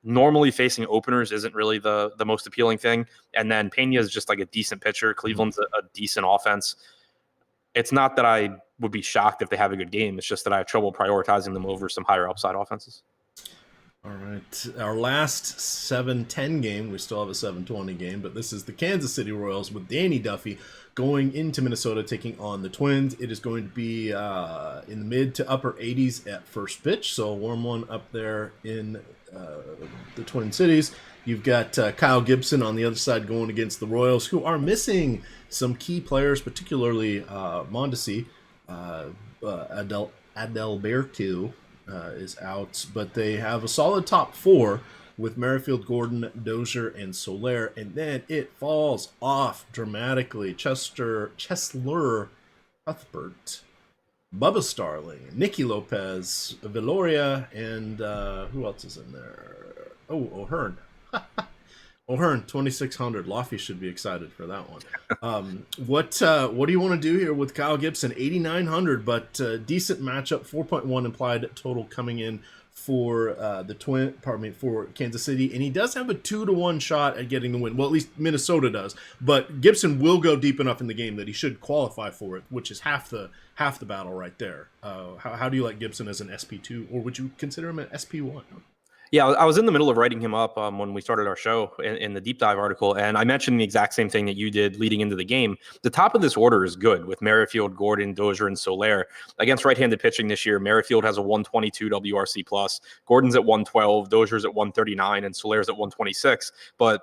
normally facing openers isn't really the most appealing thing. And then Pena is just like a decent pitcher. Cleveland's a decent offense. It's not that I would be shocked if they have a good game. It's just that I have trouble prioritizing them over some higher upside offenses. All right. Our last 7-10 game, we still have a 7-20 game, but this is the Kansas City Royals with Danny Duffy going into Minnesota taking on the Twins. It is going to be in the mid to upper 80s at first pitch, so a warm one up there in the Twin Cities. You've got Kyle Gibson on the other side going against the Royals, who are missing some key players, particularly Mondesi, Adalberto is out, but they have a solid top four with Merrifield, Gordon, Dozier, and Soler, and then it falls off dramatically. Chesler, Cuthbert, Bubba Starling, Nicky Lopez, Veloria, and who else is in there? Oh, O'Hearn. O'Hearn, 2,600. Laffy should be excited for that one. What do you want to do here with Kyle Gibson? 8,900, but decent matchup. 4.1 implied total coming in for for Kansas City, and he does have a 2-1 shot at getting the win. Well, at least Minnesota does, but Gibson will go deep enough in the game that he should qualify for it, which is half the battle right there. How do you like Gibson as an SP2, or would you consider him an SP1? Yeah, I was in the middle of writing him up when we started our show in the deep dive article, and I mentioned the exact same thing that you did leading into the game. The top of this order is good with Merrifield, Gordon, Dozier, and Soler. Against right-handed pitching this year, Merrifield has a 122 WRC+, Gordon's at 112, Dozier's at 139, and Soler's at 126. But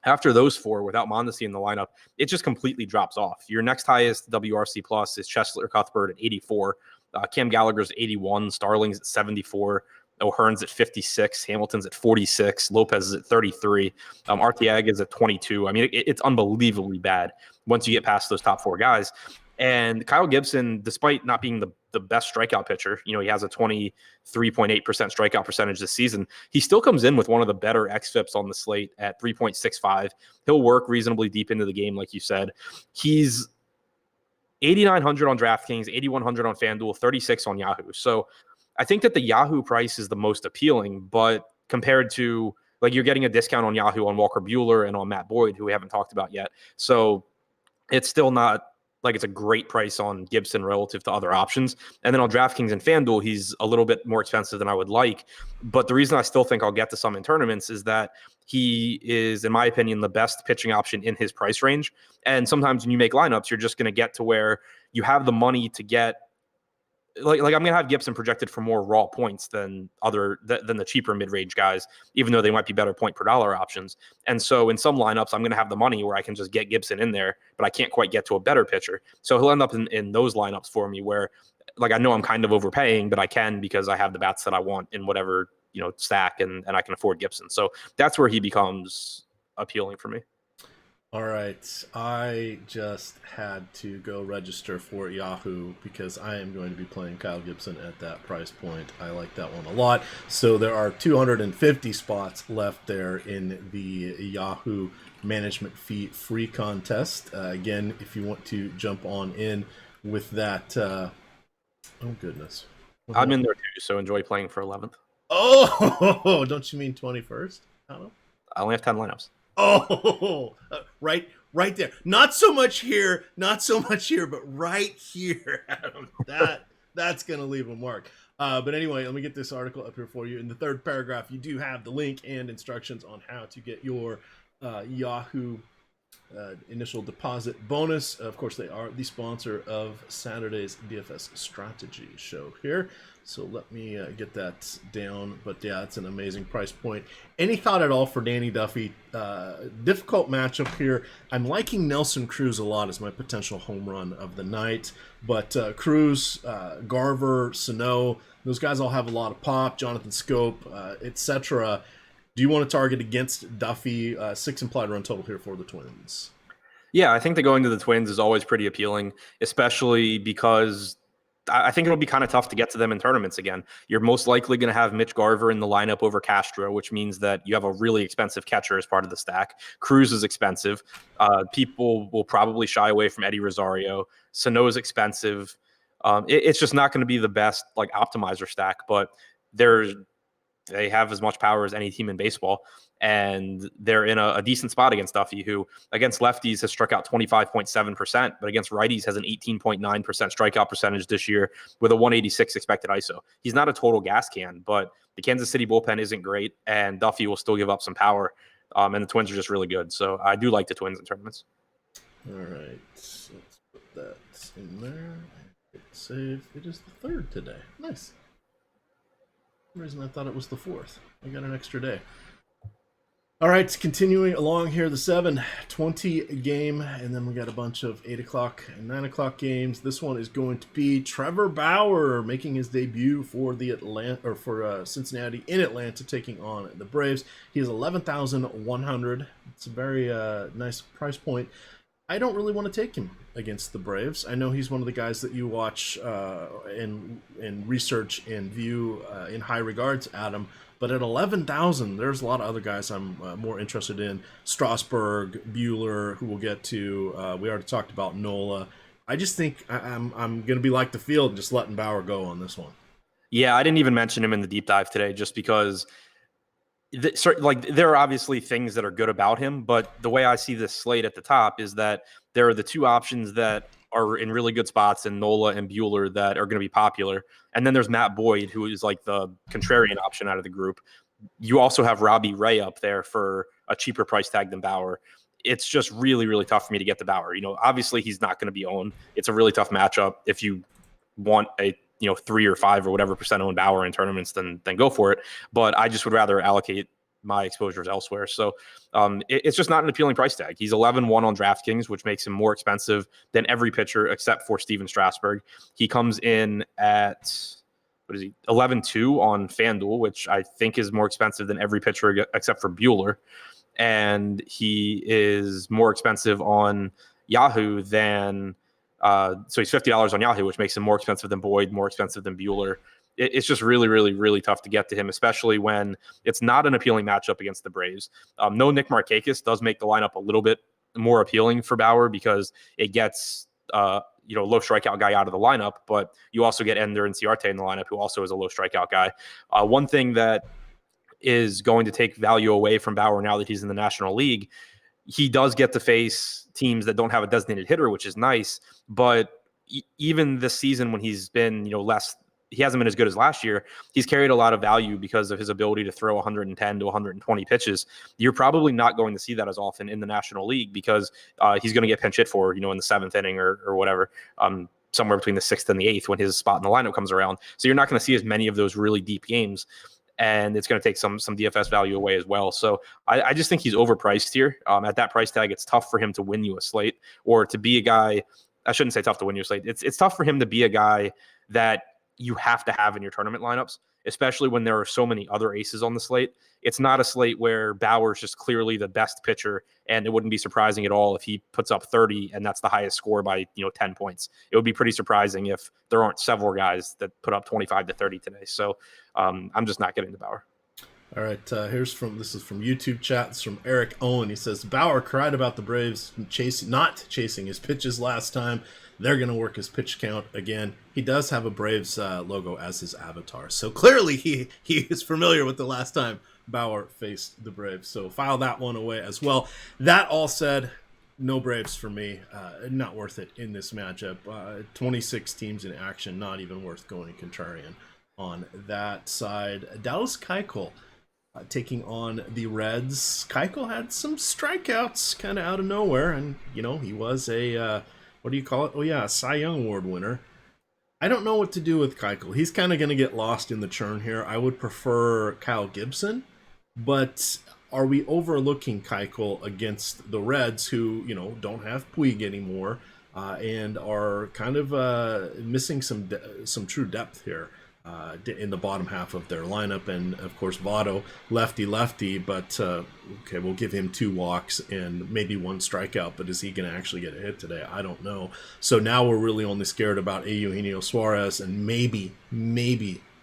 after those four, without Mondesi in the lineup, it just completely drops off. Your next highest WRC+ is Chesler Cuthbert at 84, Cam Gallagher's 81, Starling's at 74, O'Hearn's at 56, Hamilton's at 46, Lopez is at 33, Arteaga is at 22. I mean, it's unbelievably bad once you get past those top four guys. And Kyle Gibson, despite not being the best strikeout pitcher, he has a 23.8% strikeout percentage this season. He still comes in with one of the better xFIPs on the slate at 3.65. He'll work reasonably deep into the game, like you said. He's 8,900 on DraftKings, 8,100 on FanDuel, 36 on Yahoo. So I think that the Yahoo price is the most appealing, but compared to, like, you're getting a discount on Yahoo on Walker Buehler and on Matt Boyd, who we haven't talked about yet. So it's still not like it's a great price on Gibson relative to other options. And then on DraftKings and FanDuel, he's a little bit more expensive than I would like. But the reason I still think I'll get to some in tournaments is that he is, in my opinion, the best pitching option in his price range. And sometimes when you make lineups, you're just going to get to where you have the money to get, like I'm gonna have Gibson projected for more raw points than the cheaper mid-range guys, even though they might be better point per dollar options. And so in some lineups, I'm gonna have the money where I can just get Gibson in there, but I can't quite get to a better pitcher. So he'll end up in those lineups for me where, like, I know I'm kind of overpaying, but I can because I have the bats that I want in whatever stack, and I can afford Gibson. So that's where he becomes appealing for me. All right, I just had to go register for Yahoo because I am going to be playing Kyle Gibson at that price point. I like that one a lot. So there are 250 spots left there in the Yahoo management fee free contest. Again, if you want to jump on in with that. Oh goodness. I'm in there too, so enjoy playing for 11th. Oh, don't you mean 21st? I only have 10 lineups. Oh, right there. Not so much here, but right here, Adam. That's gonna leave a mark. But anyway, let me get this article up here for you. In the third paragraph, you do have the link and instructions on how to get your Yahoo initial deposit bonus. Of course, they are the sponsor of Saturday's DFS strategy show here. So let me get that down. But yeah, it's an amazing price point. Any thought at all for Danny Duffy? Difficult matchup here. I'm liking Nelson Cruz a lot as my potential home run of the night. But Cruz, Garver, Sano, those guys all have a lot of pop. Jonathan Scope, etc. Do you want to target against Duffy? 6 implied run total here for the Twins. Yeah, I think that going to the Twins is always pretty appealing, especially because I think it'll be kind of tough to get to them in tournaments again. You're most likely going to have Mitch Garver in the lineup over Castro, which means that you have a really expensive catcher as part of the stack. Cruz is expensive. People will probably shy away from Eddie Rosario. Sano is expensive. It's just not going to be the best like optimizer stack, but they have as much power as any team in baseball, and they're in a decent spot against Duffy, who against lefties has struck out 25.7%, but against righties has an 18.9% strikeout percentage this year with a 186 expected ISO. He's not a total gas can, but the Kansas City bullpen isn't great, and Duffy will still give up some power, and the Twins are just really good. So I do like the Twins in tournaments. All right, let's put that in there. Hit save. It is the 3rd today. Nice. For some reason I thought it was the 4th. I got an extra day. All right, continuing along here, the 7:20 game, and then we got a bunch of 8 o'clock and 9 o'clock games. This one is going to be Trevor Bauer making his debut for the Cincinnati in Atlanta, taking on the Braves. He is 11,100. It's a very nice price point. I don't really want to take him against the Braves. I know he's one of the guys that you watch and research and view in high regards, Adam. But at 11,000, there's a lot of other guys I'm more interested in. Strasburg, Buehler, who we'll get to. We already talked about Nola. I just think I'm going to be like the field and just letting Bauer go on this one. Yeah, I didn't even mention him in the deep dive today just because there are obviously things that are good about him, but the way I see this slate at the top is that there are the two options that are in really good spots in Nola and Buehler that are going to be popular. And then there's Matt Boyd, who is like the contrarian option out of the group. You also have Robbie Ray up there for a cheaper price tag than Bauer. It's just really, really tough for me to get the Bauer. Obviously he's not going to be owned. It's a really tough matchup. If you want a 3 or 5 or whatever percent owned Bauer in tournaments, then go for it. But I just would rather allocate my exposures elsewhere. So it's just not an appealing price tag. He's 11-1 on DraftKings, which makes him more expensive than every pitcher except for Steven Strasburg. He comes in at 11-2 on FanDuel, which I think is more expensive than every pitcher except for Buehler. And he is more expensive on Yahoo than so he's $50 on Yahoo, which makes him more expensive than Boyd, more expensive than Buehler. It's just really, really, really tough to get to him, especially when it's not an appealing matchup against the Braves. No Nick Markakis does make the lineup a little bit more appealing for Bauer because it gets low strikeout guy out of the lineup, but you also get Ender and Ciarte in the lineup, who also is a low strikeout guy. One thing that is going to take value away from Bauer now that he's in the National League, he does get to face teams that don't have a designated hitter, which is nice. But even this season, when he's been he hasn't been as good as last year. He's carried a lot of value because of his ability to throw 110 to 120 pitches. You're probably not going to see that as often in the National League because he's going to get pinch hit for, in the 7th inning or whatever, somewhere between the 6th and the 8th when his spot in the lineup comes around. So you're not going to see as many of those really deep games, and it's going to take some DFS value away as well. So I just think he's overpriced here. At that price tag, it's tough for him to win you a slate or to be a guy. I shouldn't say tough to win you a slate. It's tough for him to be a guy that you have to have in your tournament lineups, especially when there are so many other aces on the slate. It's not a slate where Bauer's just clearly the best pitcher, and it wouldn't be surprising at all if he puts up 30 and that's the highest score by 10 points. It would be pretty surprising if there aren't several guys that put up 25 to 30 today. So I'm just not getting to Bauer. All right, this is from YouTube chat. It's from Eric Owen. He says, Bauer cried about the Braves not chasing his pitches last time. They're going to work his pitch count again. He does have a Braves logo as his avatar, so clearly he is familiar with the last time Bauer faced the Braves. So file that one away as well. That all said, no Braves for me. Not worth it in this matchup. 26 teams in action, not even worth going contrarian on that side. Dallas Keuchel taking on the Reds. Keuchel had some strikeouts kind of out of nowhere, and he was a what do you call it? Oh yeah, a Cy Young Award winner. I don't know what to do with Keuchel. He's kind of going to get lost in the churn here. I would prefer Kyle Gibson, but are we overlooking Keuchel against the Reds, who don't have Puig anymore and are kind of missing some true depth here in the bottom half of their lineup? And of course Votto, lefty, but okay, we'll give him 2 walks and maybe 1 strikeout, but is he going to actually get a hit today? I don't know. So now we're really only scared about Eugenio Suarez and maybe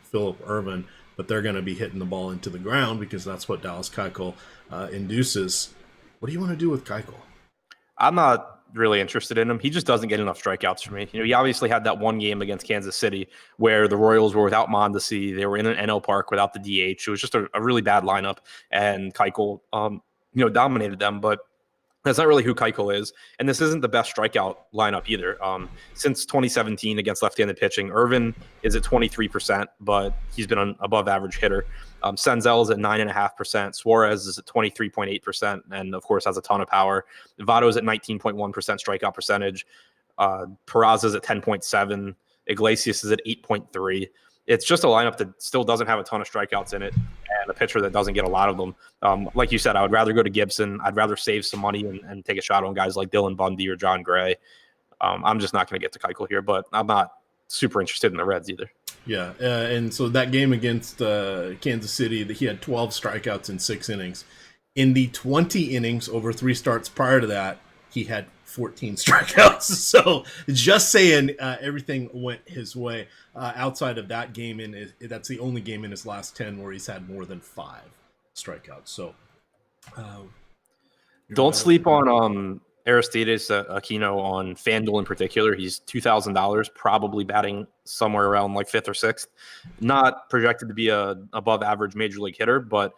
Phillip Ervin, but they're going to be hitting the ball into the ground because that's what Dallas Keuchel induces. What do you want to do with Keuchel? I'm not really interested in him. He just doesn't get enough strikeouts for me. He obviously had that one game against Kansas City where the Royals were without Mondesi. They were in an NL Park without the DH. It was just a really bad lineup, and Keuchel, dominated them. But that's not really who Keuchel is, and this isn't the best strikeout lineup either. Since 2017 against left-handed pitching, Irvin is at 23%, but he's been an above-average hitter. Senzel's at 9.5%. Suarez is at 23.8%, and of course has a ton of power. Votto's at 19.1% strikeout percentage. Peraza's at 10.7. Iglesias is at 8.3. It's just a lineup that still doesn't have a ton of strikeouts in it, and a pitcher that doesn't get a lot of them. Like you said, I would rather go to Gibson. I'd rather save some money and take a shot on guys like Dylan Bundy or John Gray. I'm just not going to get to Keuchel here, but I'm not super interested in the Reds either. Yeah, and so that game against Kansas City, he had 12 strikeouts in 6 innings. In the 20 innings over 3 starts prior to that, he had 14 strikeouts. So just saying, everything went his way. Outside of that game, that's the only game in his last 10 where he's had more than 5 strikeouts. So don't sleep on Aristides Aquino on FanDuel in particular. He's $2,000, probably batting somewhere around like 5th or 6th. Not projected to be a above average major league hitter, but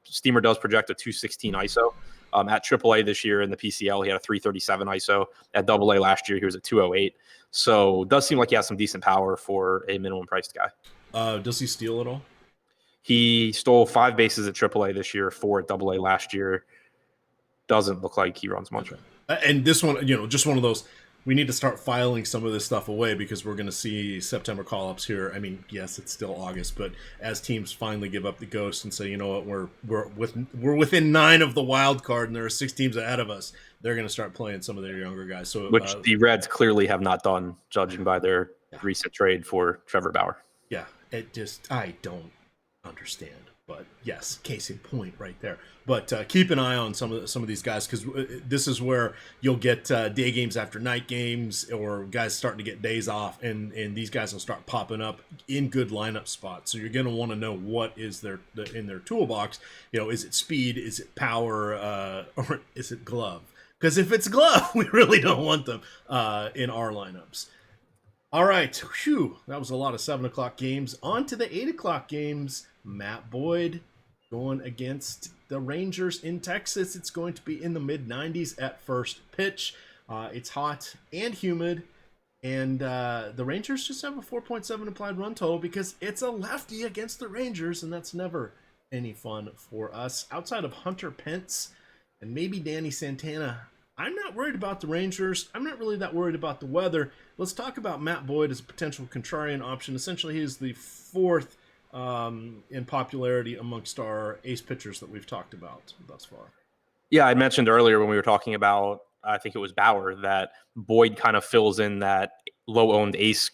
Steamer does project a 216 ISO. At AAA this year in the PCL, he had a 337 ISO. At AA last year, he was at 208. So it does seem like he has some decent power for a minimum priced guy. Does he steal at all? He stole 5 bases at AAA this year, 4 at AA last year. Doesn't look like he runs much. And this one, just one of those, we need to start filing some of this stuff away because we're going to see September call-ups here. I mean, yes, it's still August, but as teams finally give up the ghost and say, you know what, we're within 9 of the wild card and there are 6 teams ahead of us, they're going to start playing some of their younger guys. So, which the Reds clearly have not done, judging by their recent trade for Trevor Bauer. Yeah, I don't understand. But yes, case in point right there. But keep an eye on some of these guys because this is where you'll get day games after night games or guys starting to get days off, and these guys will start popping up in good lineup spots. So you're going to want to know what is in their toolbox. Is it speed? Is it power? Or is it glove? Because if it's glove, we really don't want them in our lineups. All right, whew, that was a lot of 7 o'clock games. On to the 8 o'clock games. Matt Boyd going against the Rangers in Texas. It's going to be in the mid-90s at first pitch. It's hot and humid, and the Rangers just have a 4.7 implied run total because it's a lefty against the Rangers, and that's never any fun for us. Outside of Hunter Pence and maybe Danny Santana, I'm not worried about the Rangers. I'm not really that worried about the weather. Let's talk about Matt Boyd as a potential contrarian option. Essentially, he is the 4th in popularity amongst our ace pitchers that we've talked about thus far. Yeah, I mentioned earlier when we were talking about, I think it was Bauer, that Boyd kind of fills in that low-owned ace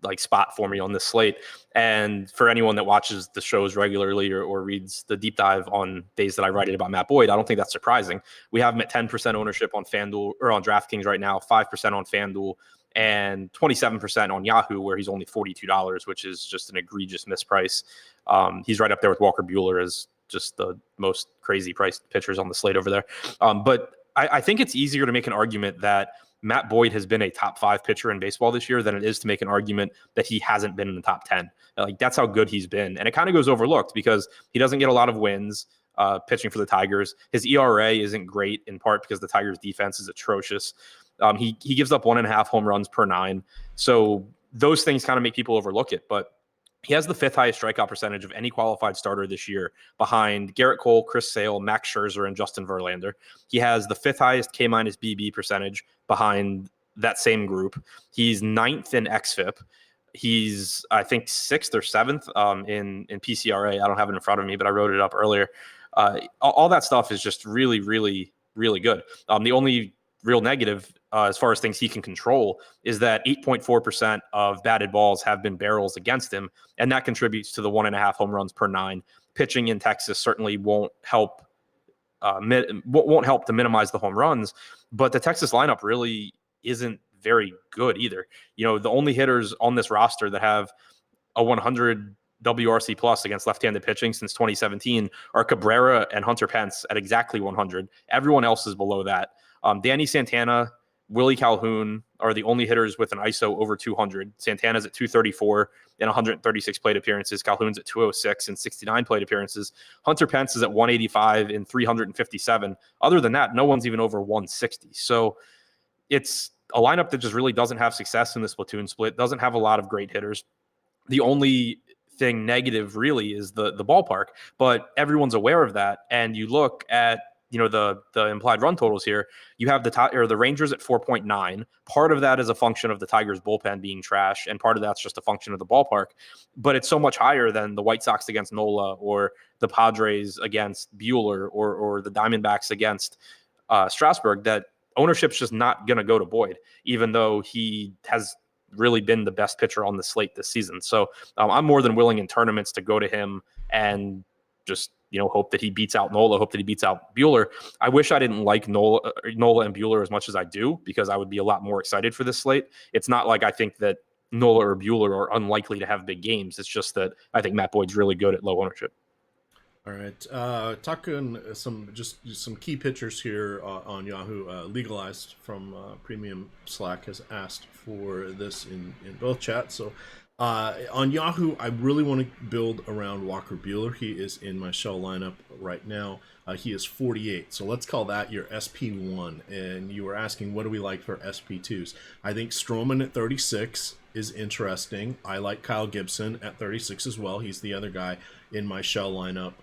like spot for me on this slate. And for anyone that watches the shows regularly or reads the deep dive on days that I write it about Matt Boyd, I don't think that's surprising. We have him at 10% ownership on FanDuel or on DraftKings right now, 5% on FanDuel, and 27% on Yahoo, where he's only $42, which is just an egregious misprice. He's right up there with Walker Buehler as just the most crazy priced pitchers on the slate over there. But I think it's easier to make an argument that Matt Boyd has been a top 5 pitcher in baseball this year than it is to make an argument that he hasn't been in the top 10. Like, that's how good he's been. And it kind of goes overlooked because he doesn't get a lot of wins pitching for the Tigers. His ERA isn't great, in part because the Tigers defense is atrocious. He gives up 1.5 home runs per 9. So those things kind of make people overlook it. But he has the 5th highest strikeout percentage of any qualified starter this year, behind Garrett Cole, Chris Sale, Max Scherzer, and Justin Verlander. He has the 5th highest K-minus BB percentage behind that same group. He's 9th in XFIP. He's, I think, 6th or 7th in PCRA. I don't have it in front of me, but I wrote it up earlier. All that stuff is just really, really, really good. The only real negative, as far as things he can control, is that 8.4% of batted balls have been barrels against him, and that contributes to the 1.5 home runs per 9. Pitching in Texas certainly won't help to minimize the home runs, but the Texas lineup really isn't very good either. The only hitters on this roster that have a 100 WRC plus against left-handed pitching since 2017 are Cabrera and Hunter Pence at exactly 100. Everyone else is below that. Danny Santana, Willie Calhoun are the only hitters with an ISO over 200. Santana's at 234 in 136 plate appearances. Calhoun's at 206 in 69 plate appearances. Hunter Pence is at 185 in 357. Other than that, no one's even over 160. So it's a lineup that just really doesn't have success in this platoon split, doesn't have a lot of great hitters. The only thing negative really is the ballpark, but everyone's aware of that. And you look at the implied run totals here. You have the Rangers at 4.9. Part of that is a function of the Tigers bullpen being trash, and part of that's just a function of the ballpark. But it's so much higher than the White Sox against Nola, or the Padres against Buehler, or the Diamondbacks against Strasburg, that ownership's just not going to go to Boyd, even though he has really been the best pitcher on the slate this season. So I'm more than willing in tournaments to go to him and just hope that he beats out Nola, hope that he beats out Buehler. I wish I didn't like Nola and Buehler as much as I do, because I would be a lot more excited for this slate. It's not like I think that Nola or Buehler are unlikely to have big games. It's just that I think Matt Boyd's really good at low ownership. All right, talking some key pitchers here on Yahoo. Legalized from Premium Slack has asked for this in both chats. So on Yahoo, I really want to build around Walker Buehler. He is in my shell lineup right now. He is 48, so let's call that your SP1. And you were asking, what do we like for SP2s? I think Stroman at 36 is interesting. I like Kyle Gibson at 36 as well. He's the other guy in my shell lineup.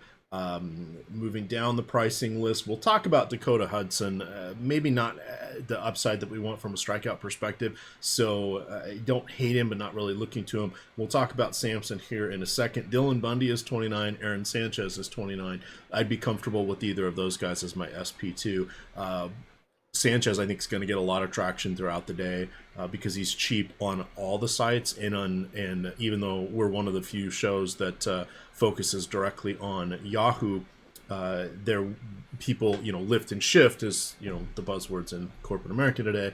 Moving down the pricing list, we'll talk about Dakota Hudson. Maybe not the upside that we want from a strikeout perspective, so I don't hate him, but not really looking to him. We'll talk about Sampson here in a second. Dylan Bundy is 29. Aaron Sanchez is 29. I'd be comfortable with either of those guys as my SP2. Sanchez, I think, is going to get a lot of traction throughout the day because he's cheap on all the sites, and even though we're one of the few shows that focuses directly on Yahoo, there people lift and shift is the buzzwords in corporate America today.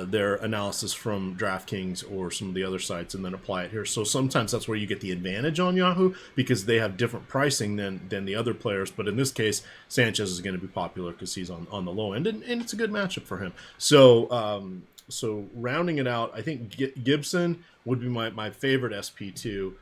Their analysis from DraftKings or some of the other sites, and then apply it here. So sometimes that's where you get the advantage on Yahoo, because they have different pricing than the other players. But in this case, Sanchez is going to be popular because he's on the low end, and it's a good matchup for him. So rounding it out, I think Gibson would be my favorite SP2.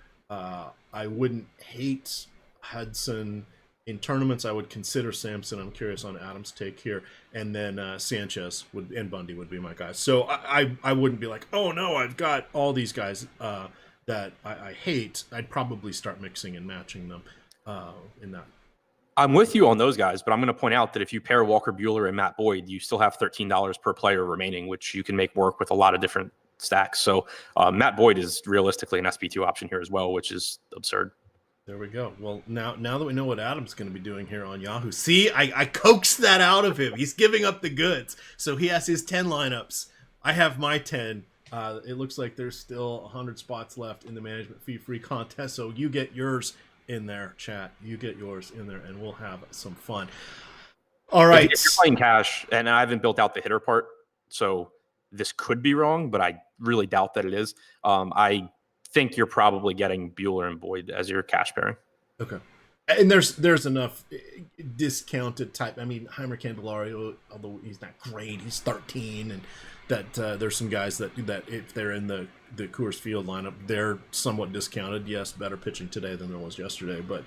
I wouldn't hate Hudson. In tournaments, I would consider Sampson. I'm curious on Adam's take here. And then Sanchez and Bundy would be my guys. So I wouldn't be like, oh no, I've got all these guys that I hate. I'd probably start mixing and matching them in that. I'm with you on those guys, but I'm going to point out that if you pair Walker Buehler and Matt Boyd, you still have $13 per player remaining, which you can make work with a lot of different stacks. So Matt Boyd is realistically an SP2 option here as well, which is absurd. There we go. Well, now that we know what Adam's going to be doing here on Yahoo, see, I coaxed that out of him. He's giving up the goods. So he has his 10 lineups. I have my 10. It looks like there's still 100 spots left in the management fee free contest. So you get yours in there, chat. You get yours in there, and we'll have some fun. All right. If you're playing cash, and I haven't built out the hitter part, so this could be wrong, but I really doubt that it is. I think you're probably getting Buehler and Boyd as your cash pairing. Okay. And there's enough discounted type. I mean, Heimer Candelario, although he's not great, he's 13, and that there's some guys that if they're in the Coors Field lineup, they're somewhat discounted. Yes, better pitching today than there was yesterday, but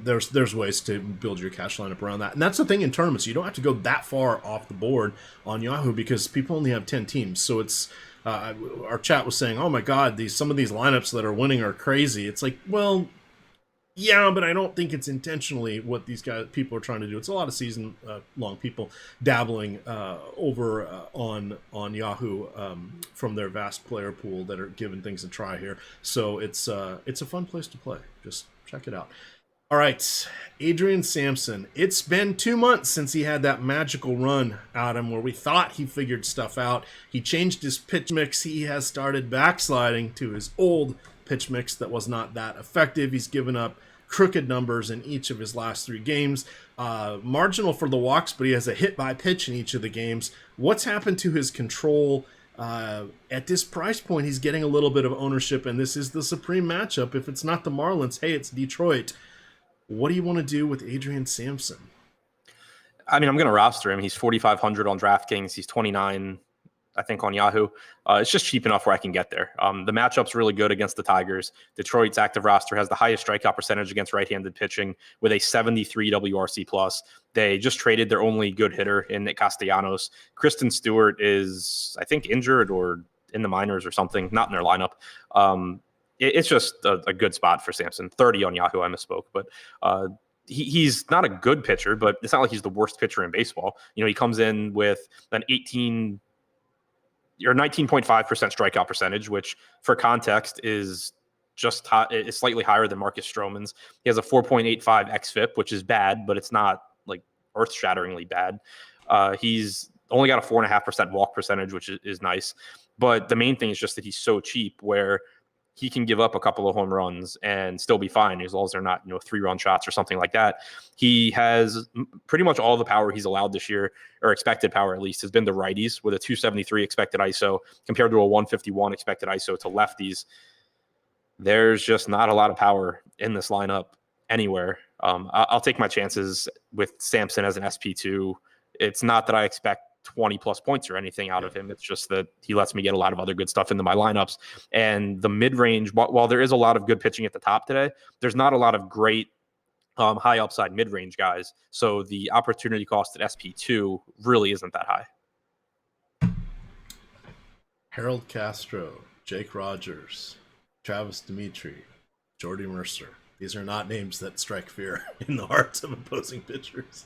there's ways to build your cash lineup around that. And that's the thing in tournaments. You don't have to go that far off the board on Yahoo because people only have 10 teams. So it's our chat was saying, oh my God, some of these lineups that are winning are crazy. It's like, well, yeah, but I don't think it's intentionally what these people are trying to do. It's a lot of season-long people dabbling over on Yahoo from their vast player pool that are giving things a try here. So it's a fun place to play. Just check it out. All right, Adrian Sampson. It's been 2 months since he had that magical run at him where we thought he figured stuff out. He changed his pitch mix. He has started backsliding to his old pitch mix that was not that effective. He's given up crooked numbers in each of his last 3 games. Marginal for the walks, but he has a hit by pitch in each of the games. What's happened to his control? At this price point, he's getting a little bit of ownership, and this is the supreme matchup. If it's not the Marlins, hey, it's Detroit. What do you want to do with Adrian Sampson? I mean, I'm going to roster him. He's 4,500 on DraftKings. He's 29, I think, on Yahoo. It's just cheap enough where I can get there. The matchup's really good against the Tigers. Detroit's active roster has the highest strikeout percentage against right-handed pitching with a 73 WRC+. They just traded their only good hitter in Nick Castellanos. Kristen Stewart is, I think, injured or in the minors or something, not in their lineup. It's just a good spot for Sampson. 30 on Yahoo, I misspoke. But he's not a good pitcher, but it's not like he's the worst pitcher in baseball. You know, he comes in with an 19 or 19.5% strikeout percentage, which for context is just is slightly higher than Marcus Stroman's. He has a 4.85 xFIP, which is bad, but it's not like earth-shatteringly bad. He's only got a 4.5% walk percentage, which is nice. But the main thing is just that he's so cheap where he can give up a couple of home runs and still be fine as long as they're not, 3-run shots or something like that. He has pretty much all the power he's allowed this year, or expected power at least, has been to righties with a 273 expected ISO compared to a 151 expected ISO to lefties. There's just not a lot of power in this lineup anywhere. I'll take my chances with Sampson as an SP2. It's not that I expect 20 plus points or anything out of him. It's just that he lets me get a lot of other good stuff into my lineups. And the mid-range, while there is a lot of good pitching at the top today, there's not a lot of great high upside mid-range guys. So the opportunity cost at SP2 really isn't that high. Harold Castro, Jake Rogers, Travis Dimitri, Jordy Mercer. These are not names that strike fear in the hearts of opposing pitchers.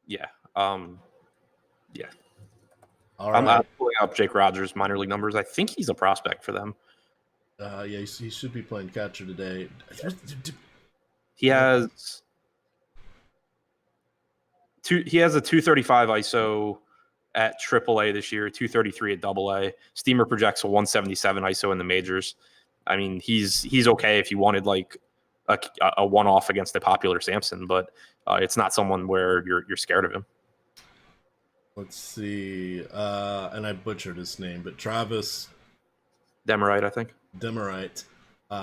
Yeah. Yeah. All right. I'm pulling up Jake Rogers' minor league numbers. I think he's a prospect for them. Yeah, he should be playing catcher today. He has a 235 ISO at AAA this year, 233 at AA. Steamer projects a 177 ISO in the majors. I mean, he's okay if you wanted like a one-off against a popular Sampson, but it's not someone where you're scared of him. Let's see. And I butchered his name, but Travis Demerite, I think. Demerite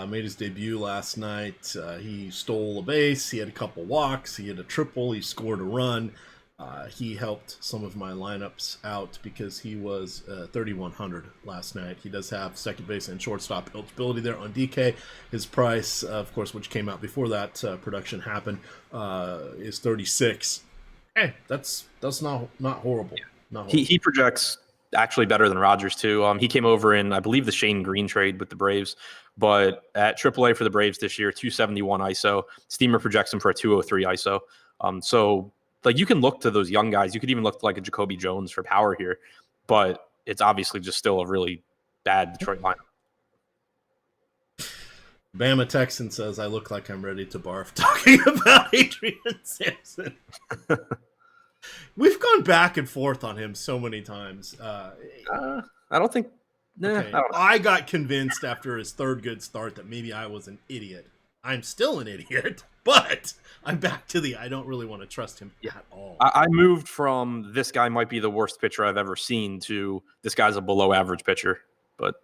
made his debut last night. He stole a base. He had a couple walks. He had a triple. He scored a run. He helped some of my lineups out because he was 3,100 last night. He does have second base and shortstop eligibility there on DK. His price, of course, which came out before that production happened, is 36. Hey, that's not horrible. Not horrible. He projects actually better than Rogers too. He came over in, I believe, the Shane Green trade with the Braves, but at AAA for the Braves this year, 271 ISO. Steamer projects him for a 203 ISO. So like you can look to those young guys. You could even look to like a Jacoby Jones for power here, but it's obviously just still a really bad Detroit lineup. Bama Texan says, I look like I'm ready to barf talking about Adrian Sampson. We've gone back and forth on him so many times. I don't think. Okay. I got convinced after his third good start that maybe I was an idiot. I'm still an idiot, but I'm back to I don't really want to trust him at all. I moved from this guy might be the worst pitcher I've ever seen to this guy's a below average pitcher, but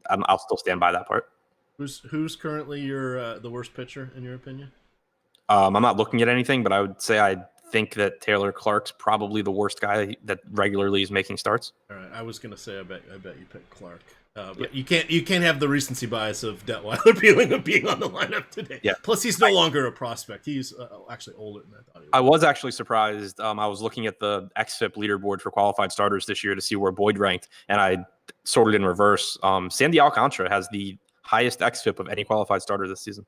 I'll still stand by that part. Who's currently the worst pitcher in your opinion? I'm not looking at anything, but I would say I think that Taylor Clark's probably the worst guy that regularly is making starts. All right, I was gonna say I bet you picked Clark, Yeah. but you can't have the recency bias of Detweiler being on the lineup today. Yeah. Plus, he's no longer a prospect. He's actually older than I thought he was. I was actually surprised. I was looking at the XFIP leaderboard for qualified starters this year to see where Boyd ranked, and I sorted in reverse. Sandy Alcantara has the highest XFIP of any qualified starter this season.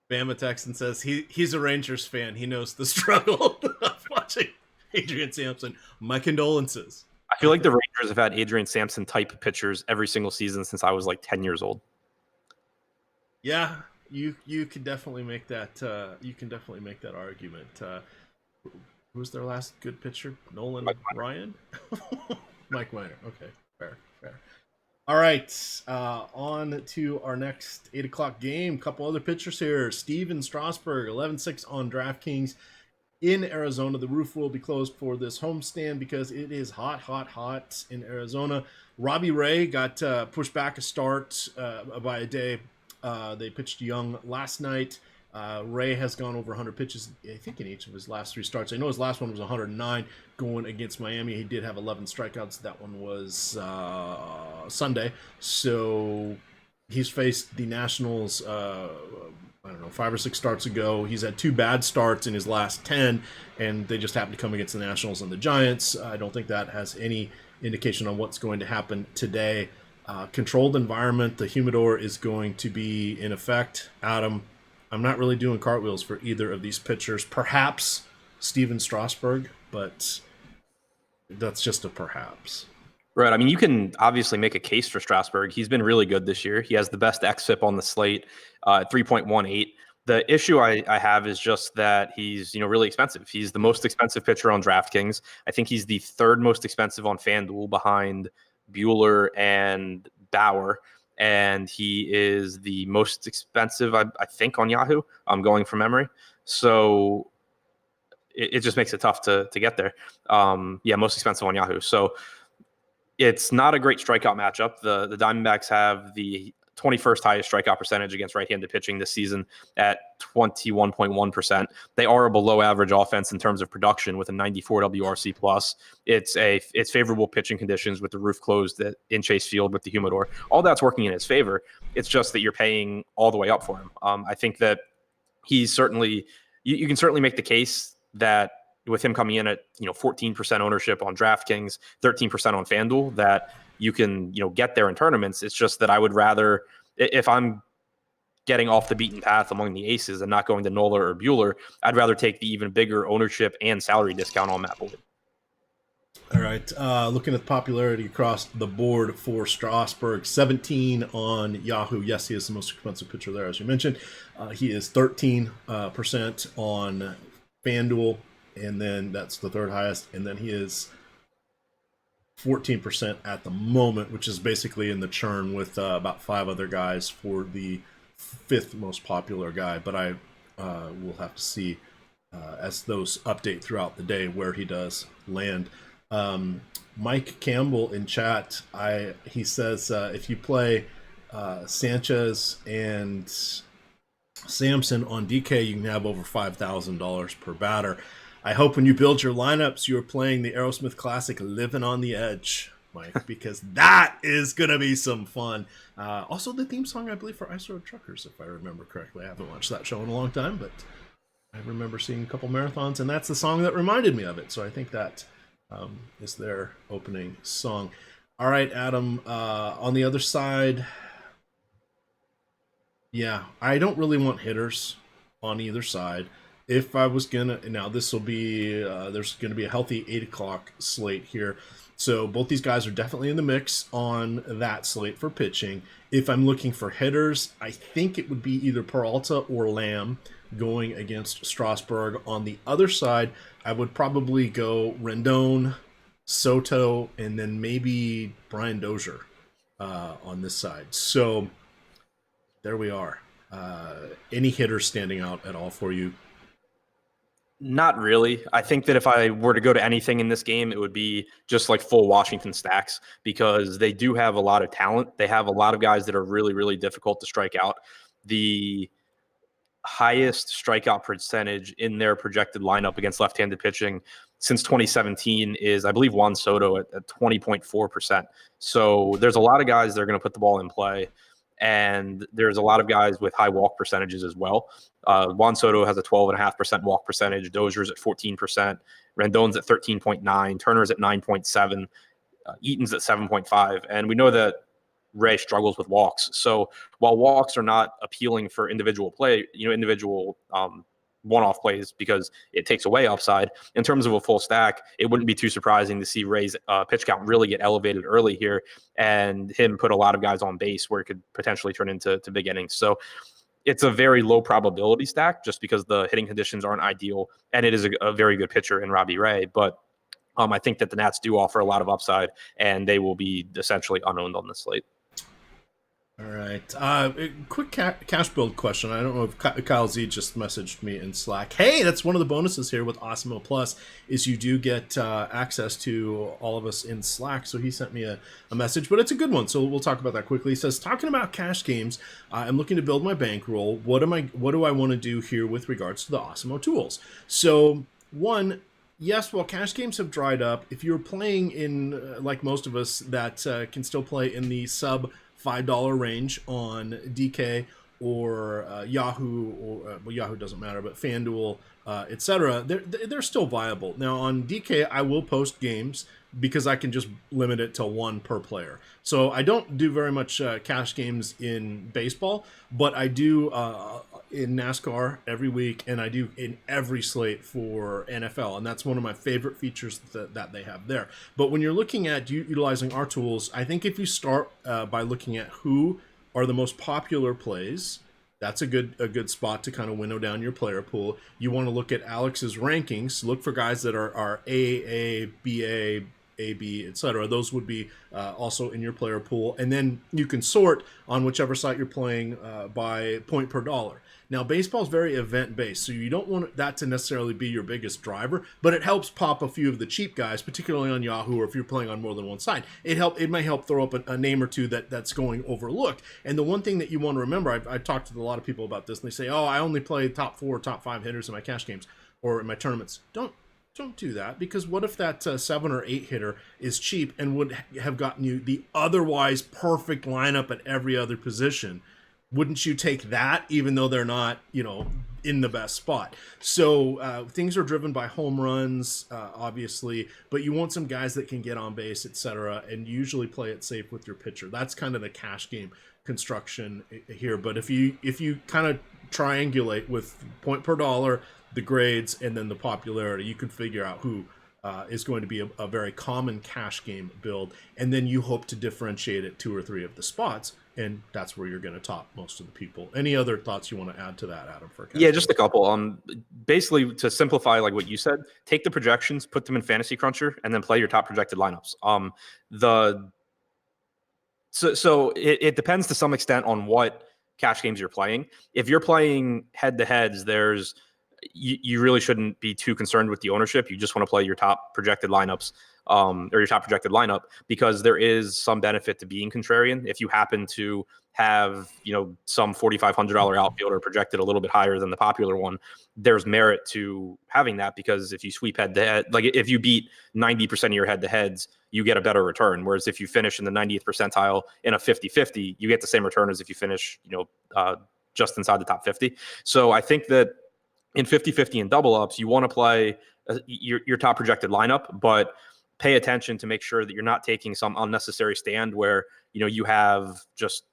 Bama Texan says he's a Rangers fan. He knows the struggle of watching Adrian Sampson. My condolences. I feel like the Rangers have had Adrian Sampson type pitchers every single season since I was like 10 years old. Yeah, you can definitely make that. You can definitely make that argument. Who was their last good pitcher? Nolan Ryan, Mike Minor. Okay, fair. All right, on to our next 8 o'clock game. Couple other pitchers here. Steven Strasburg, 11-6 on DraftKings in Arizona. The roof will be closed for this homestand because it is hot in Arizona. Robbie Ray got pushed back a start by a day. They pitched young last night. Ray has gone over 100 pitches, I think, in each of his last 3 starts. I know his last one was 109 going against Miami. He did have 11 strikeouts. That one was Sunday. So he's faced the Nationals, I don't know, 5 or 6 starts ago. He's had 2 bad starts in his last 10, and they just happen to come against the Nationals and the Giants. I don't think that has any indication on what's going to happen today. Controlled environment, the humidor is going to be in effect. Adam, I'm not really doing cartwheels for either of these pitchers. Perhaps Steven Strasburg, but that's just a perhaps. Right. I mean, you can obviously make a case for Strasburg. He's been really good this year. He has the best xFIP on the slate, 3.18. The issue I have is just that he's, really expensive. He's the most expensive pitcher on DraftKings. I think he's the 3rd most expensive on FanDuel behind Buehler and Bauer. And he is the most expensive, I think, on Yahoo. I'm going from memory. So it just makes it tough to get there. Most expensive on Yahoo. So it's not a great strikeout matchup. The Diamondbacks have the 21st highest strikeout percentage against right-handed pitching this season at 21.1%. They are a below-average offense in terms of production with a 94 WRC+. It's favorable pitching conditions with the roof closed in Chase Field with the humidor. All that's working in his favor. It's just that you're paying all the way up for him. I think that he's certainly you can certainly make the case that with him coming in at 14% ownership on DraftKings, 13% on FanDuel, that you can get there in tournaments. It's just that I would rather, if I'm getting off the beaten path among the aces and not going to Nola or Buehler, I'd rather take the even bigger ownership and salary discount on Matt Boyd. All right, looking at the popularity across the board for Strasburg, 17 on Yahoo. Yes, he is the most expensive pitcher there, as you mentioned. He is 13% on FanDuel, and then that's the 3rd highest. And then he is 14% at the moment, which is basically in the churn with about 5 other guys for the 5th most popular guy. But I will have to see as those update throughout the day where he does land. Mike Campbell in chat, he says if you play Sanchez and Samson on DK, you can have over $5,000 per batter. I hope when you build your lineups, you're playing the Aerosmith classic Living on the Edge, Mike, because that is going to be some fun. Also, the theme song, I believe, for Ice Road Truckers, if I remember correctly. I haven't watched that show in a long time, but I remember seeing a couple marathons, and that's the song that reminded me of it. So I think that is their opening song. All right, Adam, on the other side, I don't really want hitters on either side. If I was gonna, now this will be, there's gonna be a healthy 8 o'clock slate here. So both these guys are definitely in the mix on that slate for pitching. If I'm looking for hitters, I think it would be either Peralta or Lamb going against Strasburg. On the other side, I would probably go Rendon, Soto, and then maybe Brian Dozier on this side. So there we are. Any hitters standing out at all for you? Not really. I think that if I were to go to anything in this game, it would be just like full Washington stacks because they do have a lot of talent. They have a lot of guys that are really, really difficult to strike out. highest strikeout percentage in their projected lineup against left-handed pitching since 2017 is, I believe, Juan Soto at 20.4%. So there's a lot of guys that are going to put the ball in play, and there's a lot of guys with high walk percentages as well. Juan Soto has a 12.5% walk percentage. Dozier's at 14%. Rendon's at 13.9. Turner's at 9.7. Eaton's at 7.5. And we know that Ray struggles with walks. So while walks are not appealing for individual play, individual one-off plays because it takes away upside, in terms of a full stack, it wouldn't be too surprising to see Ray's pitch count really get elevated early here and him put a lot of guys on base where it could potentially turn into big innings. So it's a very low probability stack just because the hitting conditions aren't ideal, and it is a very good pitcher in Robbie Ray. But I think that the Nats do offer a lot of upside, and they will be essentially unowned on this slate. All right. Quick cash build question. I don't know if Kyle Z just messaged me in Slack. Hey, that's one of the bonuses here with Osmo Plus is you do get access to all of us in Slack. So he sent me a message, but it's a good one. So we'll talk about that quickly. He says, talking about cash games, I'm looking to build my bankroll. What do I want to do here with regards to the Osmo tools? So one, yes, while cash games have dried up, if you're playing in, like most of us, that can still play in the sub $5 range on DK or Yahoo, or well, Yahoo doesn't matter, but FanDuel, etc., they're still viable. Now on DK, I will post games because I can just limit it to one per player. So I don't do very much cash games in baseball, but I do in NASCAR every week, and I do in every slate for NFL, and that's one of my favorite features that they have there. But when you're looking at utilizing our tools, I think if you start by looking at who are the most popular plays, that's a good spot to kind of winnow down your player pool. You want to look at Alex's rankings, look for guys that are AA, BA, AB, etc. Those would be also in your player pool, and then you can sort on whichever site you're playing by point per dollar. Now, baseball is very event-based, so you don't want that to necessarily be your biggest driver, but it helps pop a few of the cheap guys, particularly on Yahoo, or if you're playing on more than one side. It might help throw up a name or two that's going overlooked. And the one thing that you want to remember, I've talked to a lot of people about this, and they say, oh, I only play top 4, top 5 hitters in my cash games or in my tournaments. Don't do that, because what if that 7 or 8 hitter is cheap and would have gotten you the otherwise perfect lineup at every other position? Wouldn't you take that, even though they're not, in the best spot? So things are driven by home runs, obviously, but you want some guys that can get on base, etc., and usually play it safe with your pitcher. That's kind of the cash game construction here. But if you kind of triangulate with point per dollar, the grades, and then the popularity, you can figure out who is going to be a very common cash game build, and then you hope to differentiate at 2 or 3 of the spots, and that's where you're going to top most of the people. Any other thoughts you want to add to that, Adam? Yeah, just a couple. Basically, to simplify, like what you said, take the projections, put them in Fantasy Cruncher, and then play your top projected lineups. So it depends to some extent on what cash games you're playing. If you're playing head-to-heads, you really shouldn't be too concerned with the ownership. You just want to play your top projected lineups, or your top projected lineup, because there is some benefit to being contrarian. If you happen to have, some $4,500 outfielder projected a little bit higher than the popular one, there's merit to having that, because if you sweep head to head, like if you beat 90% of your head to heads, you get a better return. Whereas if you finish in the 90th percentile in a 50-50, you get the same return as if you finish, just inside the top 50. So I think that in 50-50 and double ups, you want to play your top projected lineup, but pay attention to make sure that you're not taking some unnecessary stand where, you have just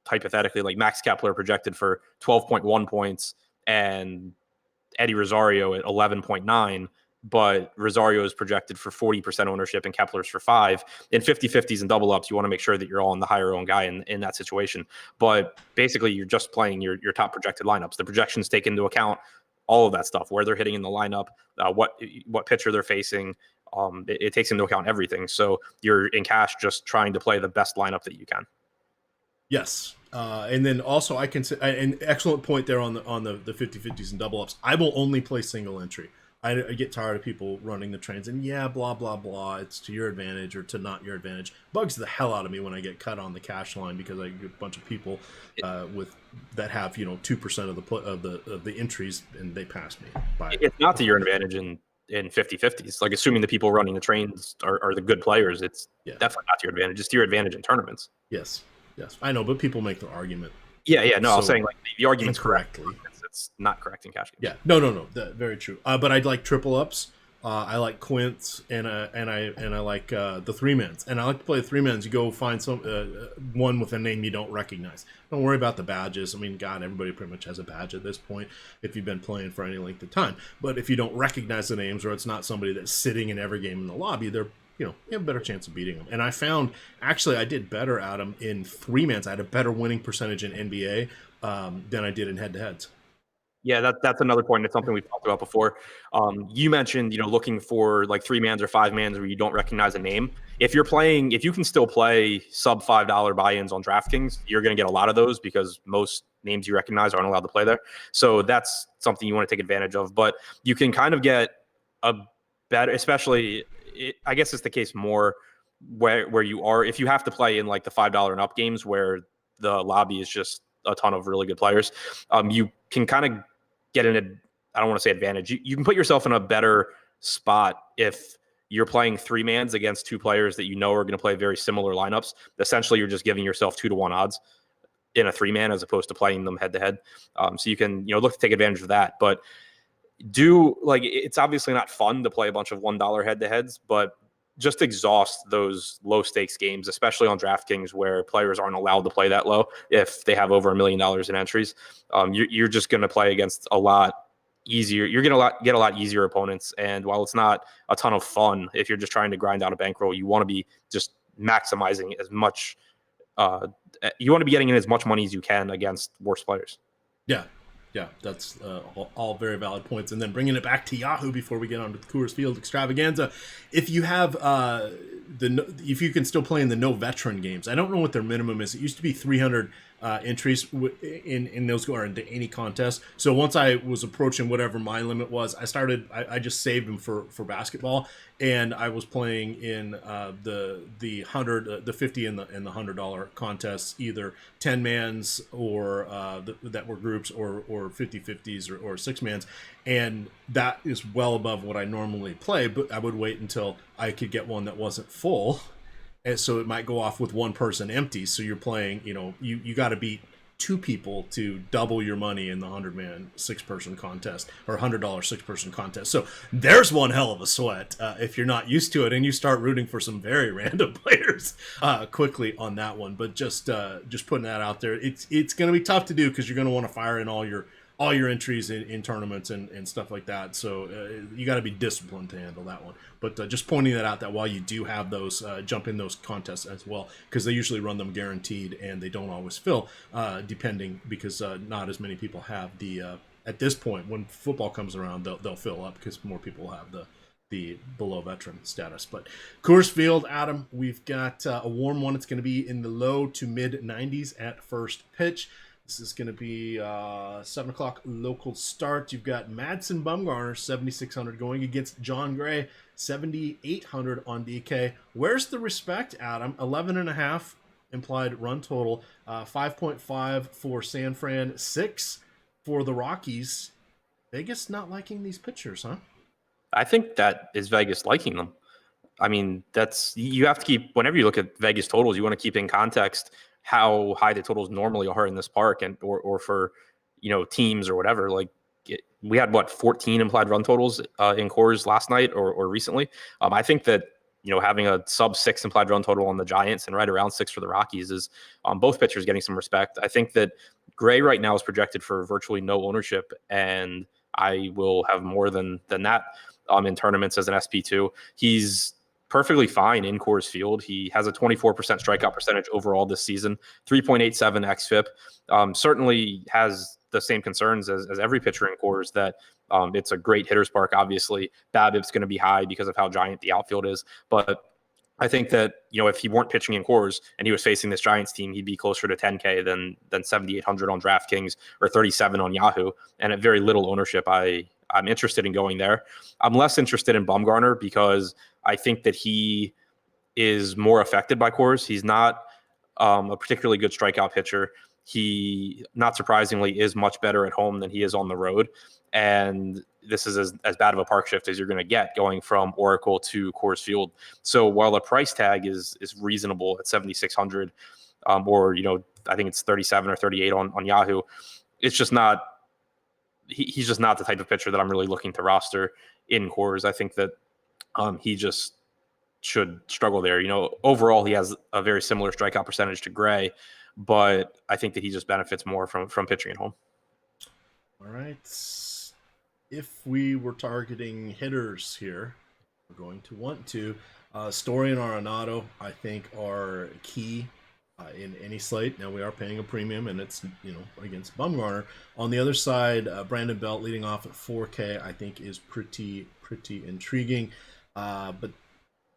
hypothetically like Max Kepler projected for 12.1 points and Eddie Rosario at 11.9, but Rosario is projected for 40% ownership and Kepler's for 5. In 50-50s and double ups, you want to make sure that you're all on the higher owned guy in that situation. But basically, you're just playing your top projected lineups. The projections take into account all of that stuff, where they're hitting in the lineup, what pitcher they're facing. It takes into account everything. So you're in cash just trying to play the best lineup that you can. Yes. And then also I can say an excellent point there on the 50-50s and double ups. I will only play single entry. I get tired of people running the trains and blah blah blah. It's to your advantage or to not your advantage. Bugs the hell out of me when I get cut on the cash line because I get a bunch of people with that have 2% of the entries and they pass me by. It's not to your advantage in 50-50s. Like assuming the people running the trains are the good players, it's definitely not to your advantage. It's to your advantage in tournaments. Yes, I know, but people make the argument. Yeah. No, I was saying like the argument's correctly. It's not correct in cash games. Yeah, no, very true. But I'd like triple ups. I like quints and I like the three mans. And I like to play the three mans. You go find some one with a name you don't recognize. Don't worry about the badges. I mean, God, everybody pretty much has a badge at this point if you've been playing for any length of time. But if you don't recognize the names or it's not somebody that's sitting in every game in the lobby, they're you have a better chance of beating them. And I found actually I did better at them in three mans. I had a better winning percentage in NBA than I did in head to heads. Yeah, that's another point. It's something we've talked about before. You mentioned, looking for like three mans or five mans where you don't recognize a name. If you can still play sub $5 buy-ins on DraftKings, you're going to get a lot of those because most names you recognize aren't allowed to play there. So that's something you want to take advantage of. But you can kind of get a better, especially, I guess it's the case more where you are. If you have to play in like the $5 and up games where the lobby is just a ton of really good players, you can kind of get I don't want to say advantage. You can put yourself in a better spot if you're playing three mans against two players that are going to play very similar lineups. Essentially, you're just giving yourself 2-1 odds in a three man as opposed to playing them head to head. So you can look to take advantage of that. But it's obviously not fun to play a bunch of $1 head to heads, but just exhaust those low stakes games, especially on DraftKings where players aren't allowed to play that low if they have over $1 million in entries. You're just going to play against a lot easier. You're going to get a lot easier opponents. And while it's not a ton of fun, if you're just trying to grind out a bankroll, you want to be just maximizing as much. You want to be getting in as much money as you can against worse players. Yeah, that's all very valid points. And then bringing it back to Yahoo before we get on to the Coors Field extravaganza, if you have if you can still play in the no veteran games, I don't know what their minimum is. It used to be 300 entries in those or into any contest. So once I was approaching whatever my limit was, I just saved them for basketball, and I was playing in the 100, the 50 and the $100 contests, either 10 mans or that were groups or 50-50s or six mans, and that is well above what I normally play. But I would wait until I could get one that wasn't full. And so it might go off with one person empty. So you're playing, you got to beat two people to double your money in the 100-man six-person contest or $100 six-person contest. So there's one hell of a sweat if you're not used to it and you start rooting for some very random players quickly on that one. But just putting that out there, it's going to be tough to do because you're going to want to fire in all your entries in tournaments and stuff like that. So you got to be disciplined to handle that one. But just pointing that out, that while you do have those, jump in those contests as well, because they usually run them guaranteed and they don't always fill, depending, because not as many people have the, at this point, when football comes around, they'll fill up because more people have the below veteran status. But Coors Field, Adam, we've got a warm one. It's going to be in the low to mid 90s at first pitch. This is going to be 7 o'clock local start. You've got Madsen Bumgarner, 7,600 going against John Gray, 7,800 on DK. Where's the respect, Adam? 11.5 implied run total, 5.5 for San Fran, 6 for the Rockies. Vegas not liking these pitchers, huh? I think that is Vegas liking them. I mean, you have to keep, whenever you look at Vegas totals, you want to keep in context how high the totals normally are in this park and or for teams or whatever. Like we had 14 implied run totals in Coors last night or recently. I think that having a sub 6 implied run total on the Giants and right around 6 for the Rockies is both pitchers getting some respect. I think that Gray right now is projected for virtually no ownership, and I will have more than that in tournaments as an SP2. He's perfectly fine in Coors Field. He has a 24% strikeout percentage overall this season, 3.87 xFIP. Certainly has the same concerns as every pitcher in Coors, that it's a great hitter's park. Obviously, BABIP's going to be high because of how giant the outfield is. But I think that if he weren't pitching in Coors and he was facing this Giants team, he'd be closer to 10K than 7,800 on DraftKings or 37 on Yahoo. And at very little ownership, I I'm interested in going there. I'm less interested in Bumgarner because I think that he is more affected by Coors. He's not a particularly good strikeout pitcher. He, not surprisingly, is much better at home than he is on the road. And this is as bad of a park shift as you're going to get going from Oracle to Coors Field. So while the price tag is reasonable at 7,600, or I think it's 37 or 38 on Yahoo, it's just not. He's just not the type of pitcher that I'm really looking to roster in Coors. I think that he just should struggle there. Overall, he has a very similar strikeout percentage to Gray, but I think that he just benefits more from pitching at home. All right. If we were targeting hitters here, we're going to want to. Story and Arenado, I think, are key in any slate. Now we are paying a premium, and it's against Bumgarner. On the other side, Brandon Belt leading off at 4K, I think is pretty intriguing. But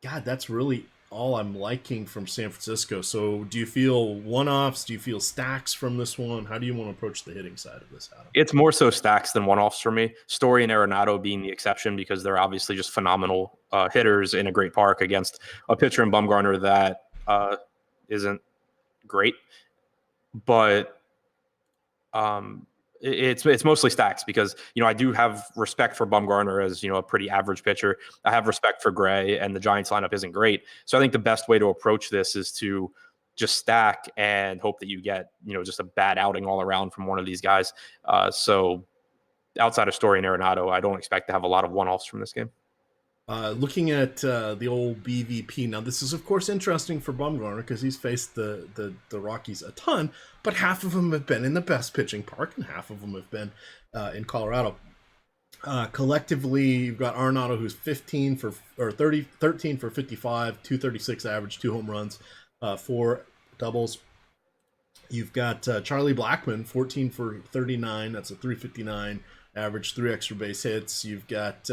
God, that's really all I'm liking from San Francisco. So do you feel one-offs? Do you feel stacks from this one? How do you want to approach the hitting side of this, Adam? It's more so stacks than one-offs for me. Story and Arenado being the exception because they're obviously just phenomenal hitters in a great park against a pitcher in Bumgarner that isn't great. But it's mostly stacks because I do have respect for Bumgarner as a pretty average pitcher. I have respect for Gray, and the Giants lineup isn't great. So I think the best way to approach this is to just stack and hope that you get just a bad outing all around from one of these guys. So outside of Story and Arenado, I don't expect to have a lot of one-offs from this game. Looking at the old BVP, now this is of course interesting for Bumgarner because he's faced the Rockies a ton, but half of them have been in the best pitching park and half of them have been in Colorado. Collectively, you've got Arenado, who's 13 for 55, 236 average, 2 home runs, 4 doubles. You've got Charlie Blackmon, 14 for 39, that's a 359 average, 3 extra base hits. You've got,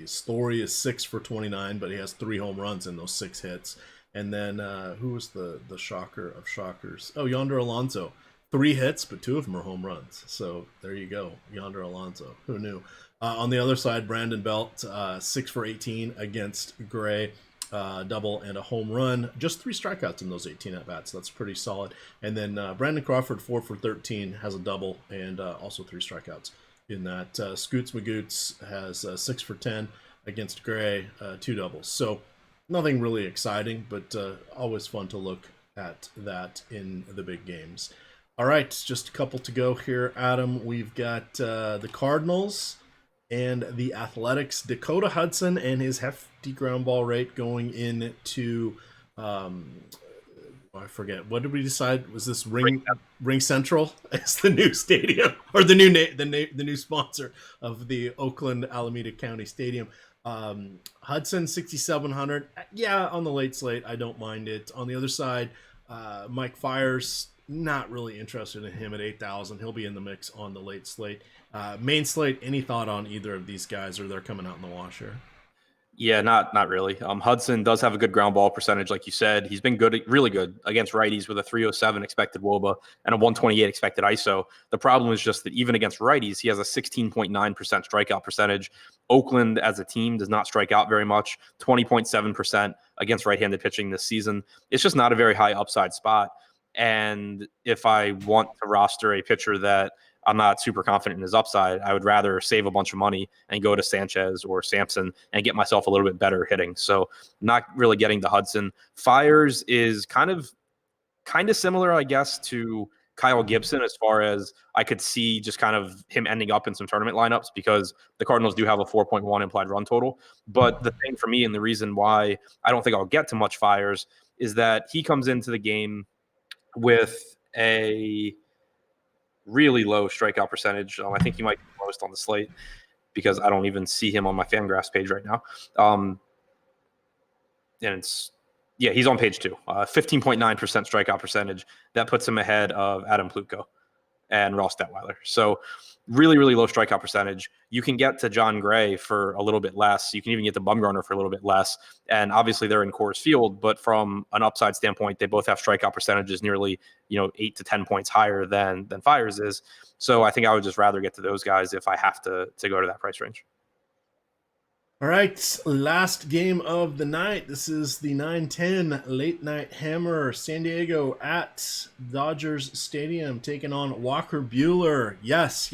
Story is 6 for 29, but he has 3 home runs in those 6 hits. And then who was the shocker of shockers? Oh, Yonder Alonso. 3 hits, but 2 of them are home runs. So there you go, Yonder Alonso. Who knew? On the other side, Brandon Belt, 6 for 18 against Gray. Double and a home run. Just 3 strikeouts in those 18 at-bats. That's pretty solid. And then Brandon Crawford, 4 for 13, has a double and also 3 strikeouts in that. Scoots Magoots has 6 for 10 against Gray, 2 doubles. So nothing really exciting, but always fun to look at that in the big games. All right, just a couple to go here, Adam. We've got the Cardinals and the Athletics. Dakota Hudson and his hefty ground ball rate going into I forget, what did we decide? Was this Ring Central as the new stadium or the new sponsor of the Oakland Alameda County Stadium? Hudson 6,700. Yeah, on the late slate, I don't mind it. On the other side, Mike Fiers, not really interested in him at 8,000. He'll be in the mix on the late slate. Main slate, any thought on either of these guys, or they're coming out in the wash here? Yeah, not really. Hudson does have a good ground ball percentage, like you said. He's been good, really good against righties with a 307 expected WOBA and a 128 expected ISO. The problem is just that even against righties, he has a 16.9% strikeout percentage. Oakland as a team does not strike out very much, 20.7% against right-handed pitching this season. It's just not a very high upside spot. And if I want to roster a pitcher that I'm not super confident in his upside, I would rather save a bunch of money and go to Sanchez or Sampson and get myself a little bit better hitting. So not really getting the Hudson. Fiers is kind of similar, I guess, to Kyle Gibson as far as I could see just kind of him ending up in some tournament lineups because the Cardinals do have a 4.1 implied run total. But the thing for me and the reason why I don't think I'll get to much Fiers is that he comes into the game with a really low strikeout percentage. I think he might be the lowest on the slate because I don't even see him on my Fangraphs page right now. And he's on page 2. 15.9% strikeout percentage. That puts him ahead of Adam Plutko. and Ross Detweiler. So really, really low strikeout percentage. You can get to John Gray for a little bit less. You can even get to Bumgarner for a little bit less. And obviously they're in Coors Field, but from an upside standpoint, they both have strikeout percentages nearly, 8 to 10 points higher than Fiers is. So I think I would just rather get to those guys if I have to go to that price range. All right, last game of the night. This is the 9:10 late night hammer. San Diego at Dodgers Stadium taking on Walker Buehler. Yes,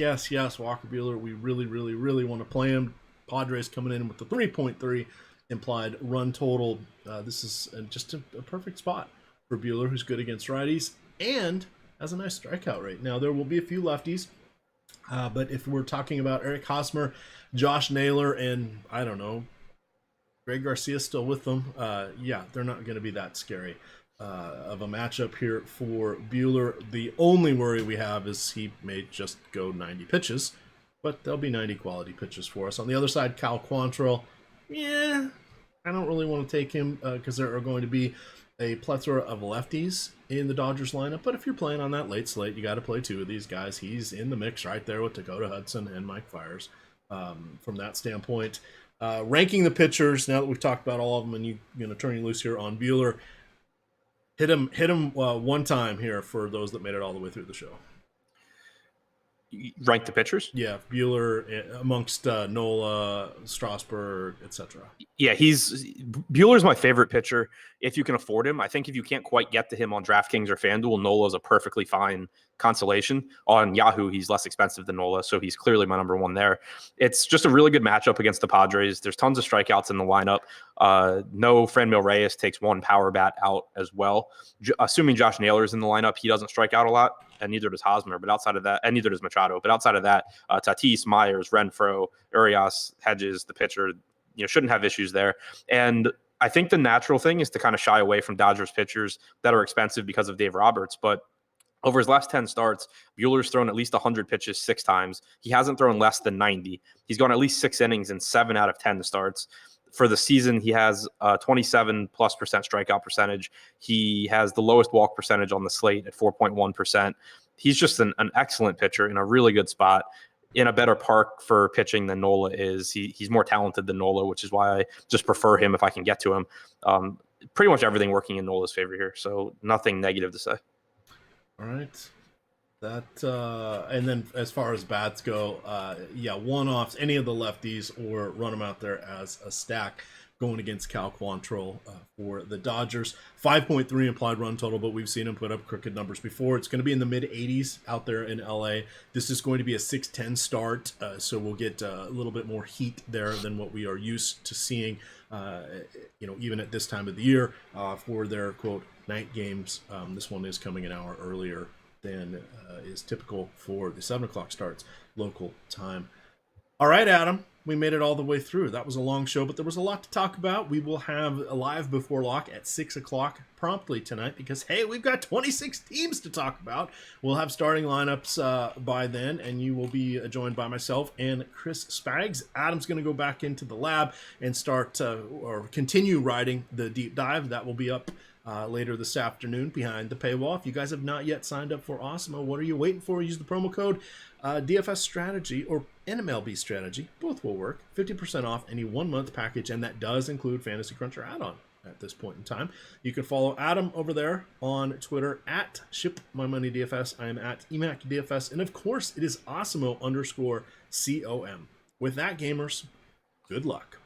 Walker Buehler. We really, really, really want to play him. Padres coming in with the 3.3 implied run total. This is just a perfect spot for Buehler, who's good against righties and has a nice strikeout rate. Now, there will be a few lefties. But if we're talking about Eric Hosmer, Josh Naylor, and I don't know, Greg Garcia still with them, they're not going to be that scary of a matchup here for Buehler. The only worry we have is he may just go 90 pitches, but there'll be 90 quality pitches for us. On the other side, Cal Quantrill, I don't really want to take him because there are going to be a plethora of lefties in the Dodgers lineup, but if you're playing on that late slate, you got to play two of these guys. He's in the mix right there with Dakota Hudson and Mike Fiers. From that standpoint, ranking the pitchers, now that we've talked about all of them, and you're going to turn you loose here on Buehler, hit him one time here for those that made it all the way through the show. Rank the pitchers? Yeah, Buehler amongst Nola, Strasburg, etc. Yeah, Buehler's my favorite pitcher if you can afford him. I think if you can't quite get to him on DraftKings or FanDuel, Nola's a perfectly fine consolation. On Yahoo, he's less expensive than Nola, so he's clearly my number one there. It's just a really good matchup against the Padres. There's tons of strikeouts in the lineup. No Franmil Reyes takes one power bat out as well. Assuming Josh Naylor's in the lineup, he doesn't strike out a lot, and neither does Hosmer. But outside of that, and neither does Machado. But outside of that, Tatis, Myers, Renfroe, Urias, Hedges, the pitcher, shouldn't have issues there. And I think the natural thing is to kind of shy away from Dodgers pitchers that are expensive because of Dave Roberts. But over his last 10 starts, Buehler's thrown at least 100 pitches 6 times. He hasn't thrown less than 90. He's gone at least 6 innings in 7 out of 10 starts. For the season, he has 27+% strikeout percentage. He has the lowest walk percentage on the slate at 4.1%. He's just an excellent pitcher in a really good spot, in a better park for pitching than Nola is. He's more talented than Nola, which is why I just prefer him if I can get to him. Pretty much everything working in Nola's favor here, so nothing negative to say. All right. And then as far as bats go, one-offs, any of the lefties, or run them out there as a stack going against Cal Quantrill for the Dodgers. 5.3 implied run total, but we've seen him put up crooked numbers before. It's going to be in the mid-80s out there in LA. This is going to be a 6-10 start, so we'll get a little bit more heat there than what we are used to seeing, even at this time of the year for their, quote, night games. This one is coming an hour earlier than is typical for the 7 o'clock starts local time. All right, Adam, we made it all the way through. That was a long show, but there was a lot to talk about. We will have a live before lock at 6 o'clock promptly tonight because, hey, we've got 26 teams to talk about. We'll have starting lineups by then, and you will be joined by myself and Chris Spags. Adam's going to go back into the lab and start or continue writing the deep dive. That will be up later this afternoon behind the paywall. If you guys have not yet signed up for Awesemo, what are you waiting for? Use the promo code DFS Strategy or MLB Strategy. Both will work. 50% off any 1-month package, and that does include Fantasy Cruncher add-on at this point in time. You can follow Adam over there on Twitter at ShipMyMoneyDFS. I am at EMACDFS, and of course, it is Awesemo_COM. With that, gamers, good luck.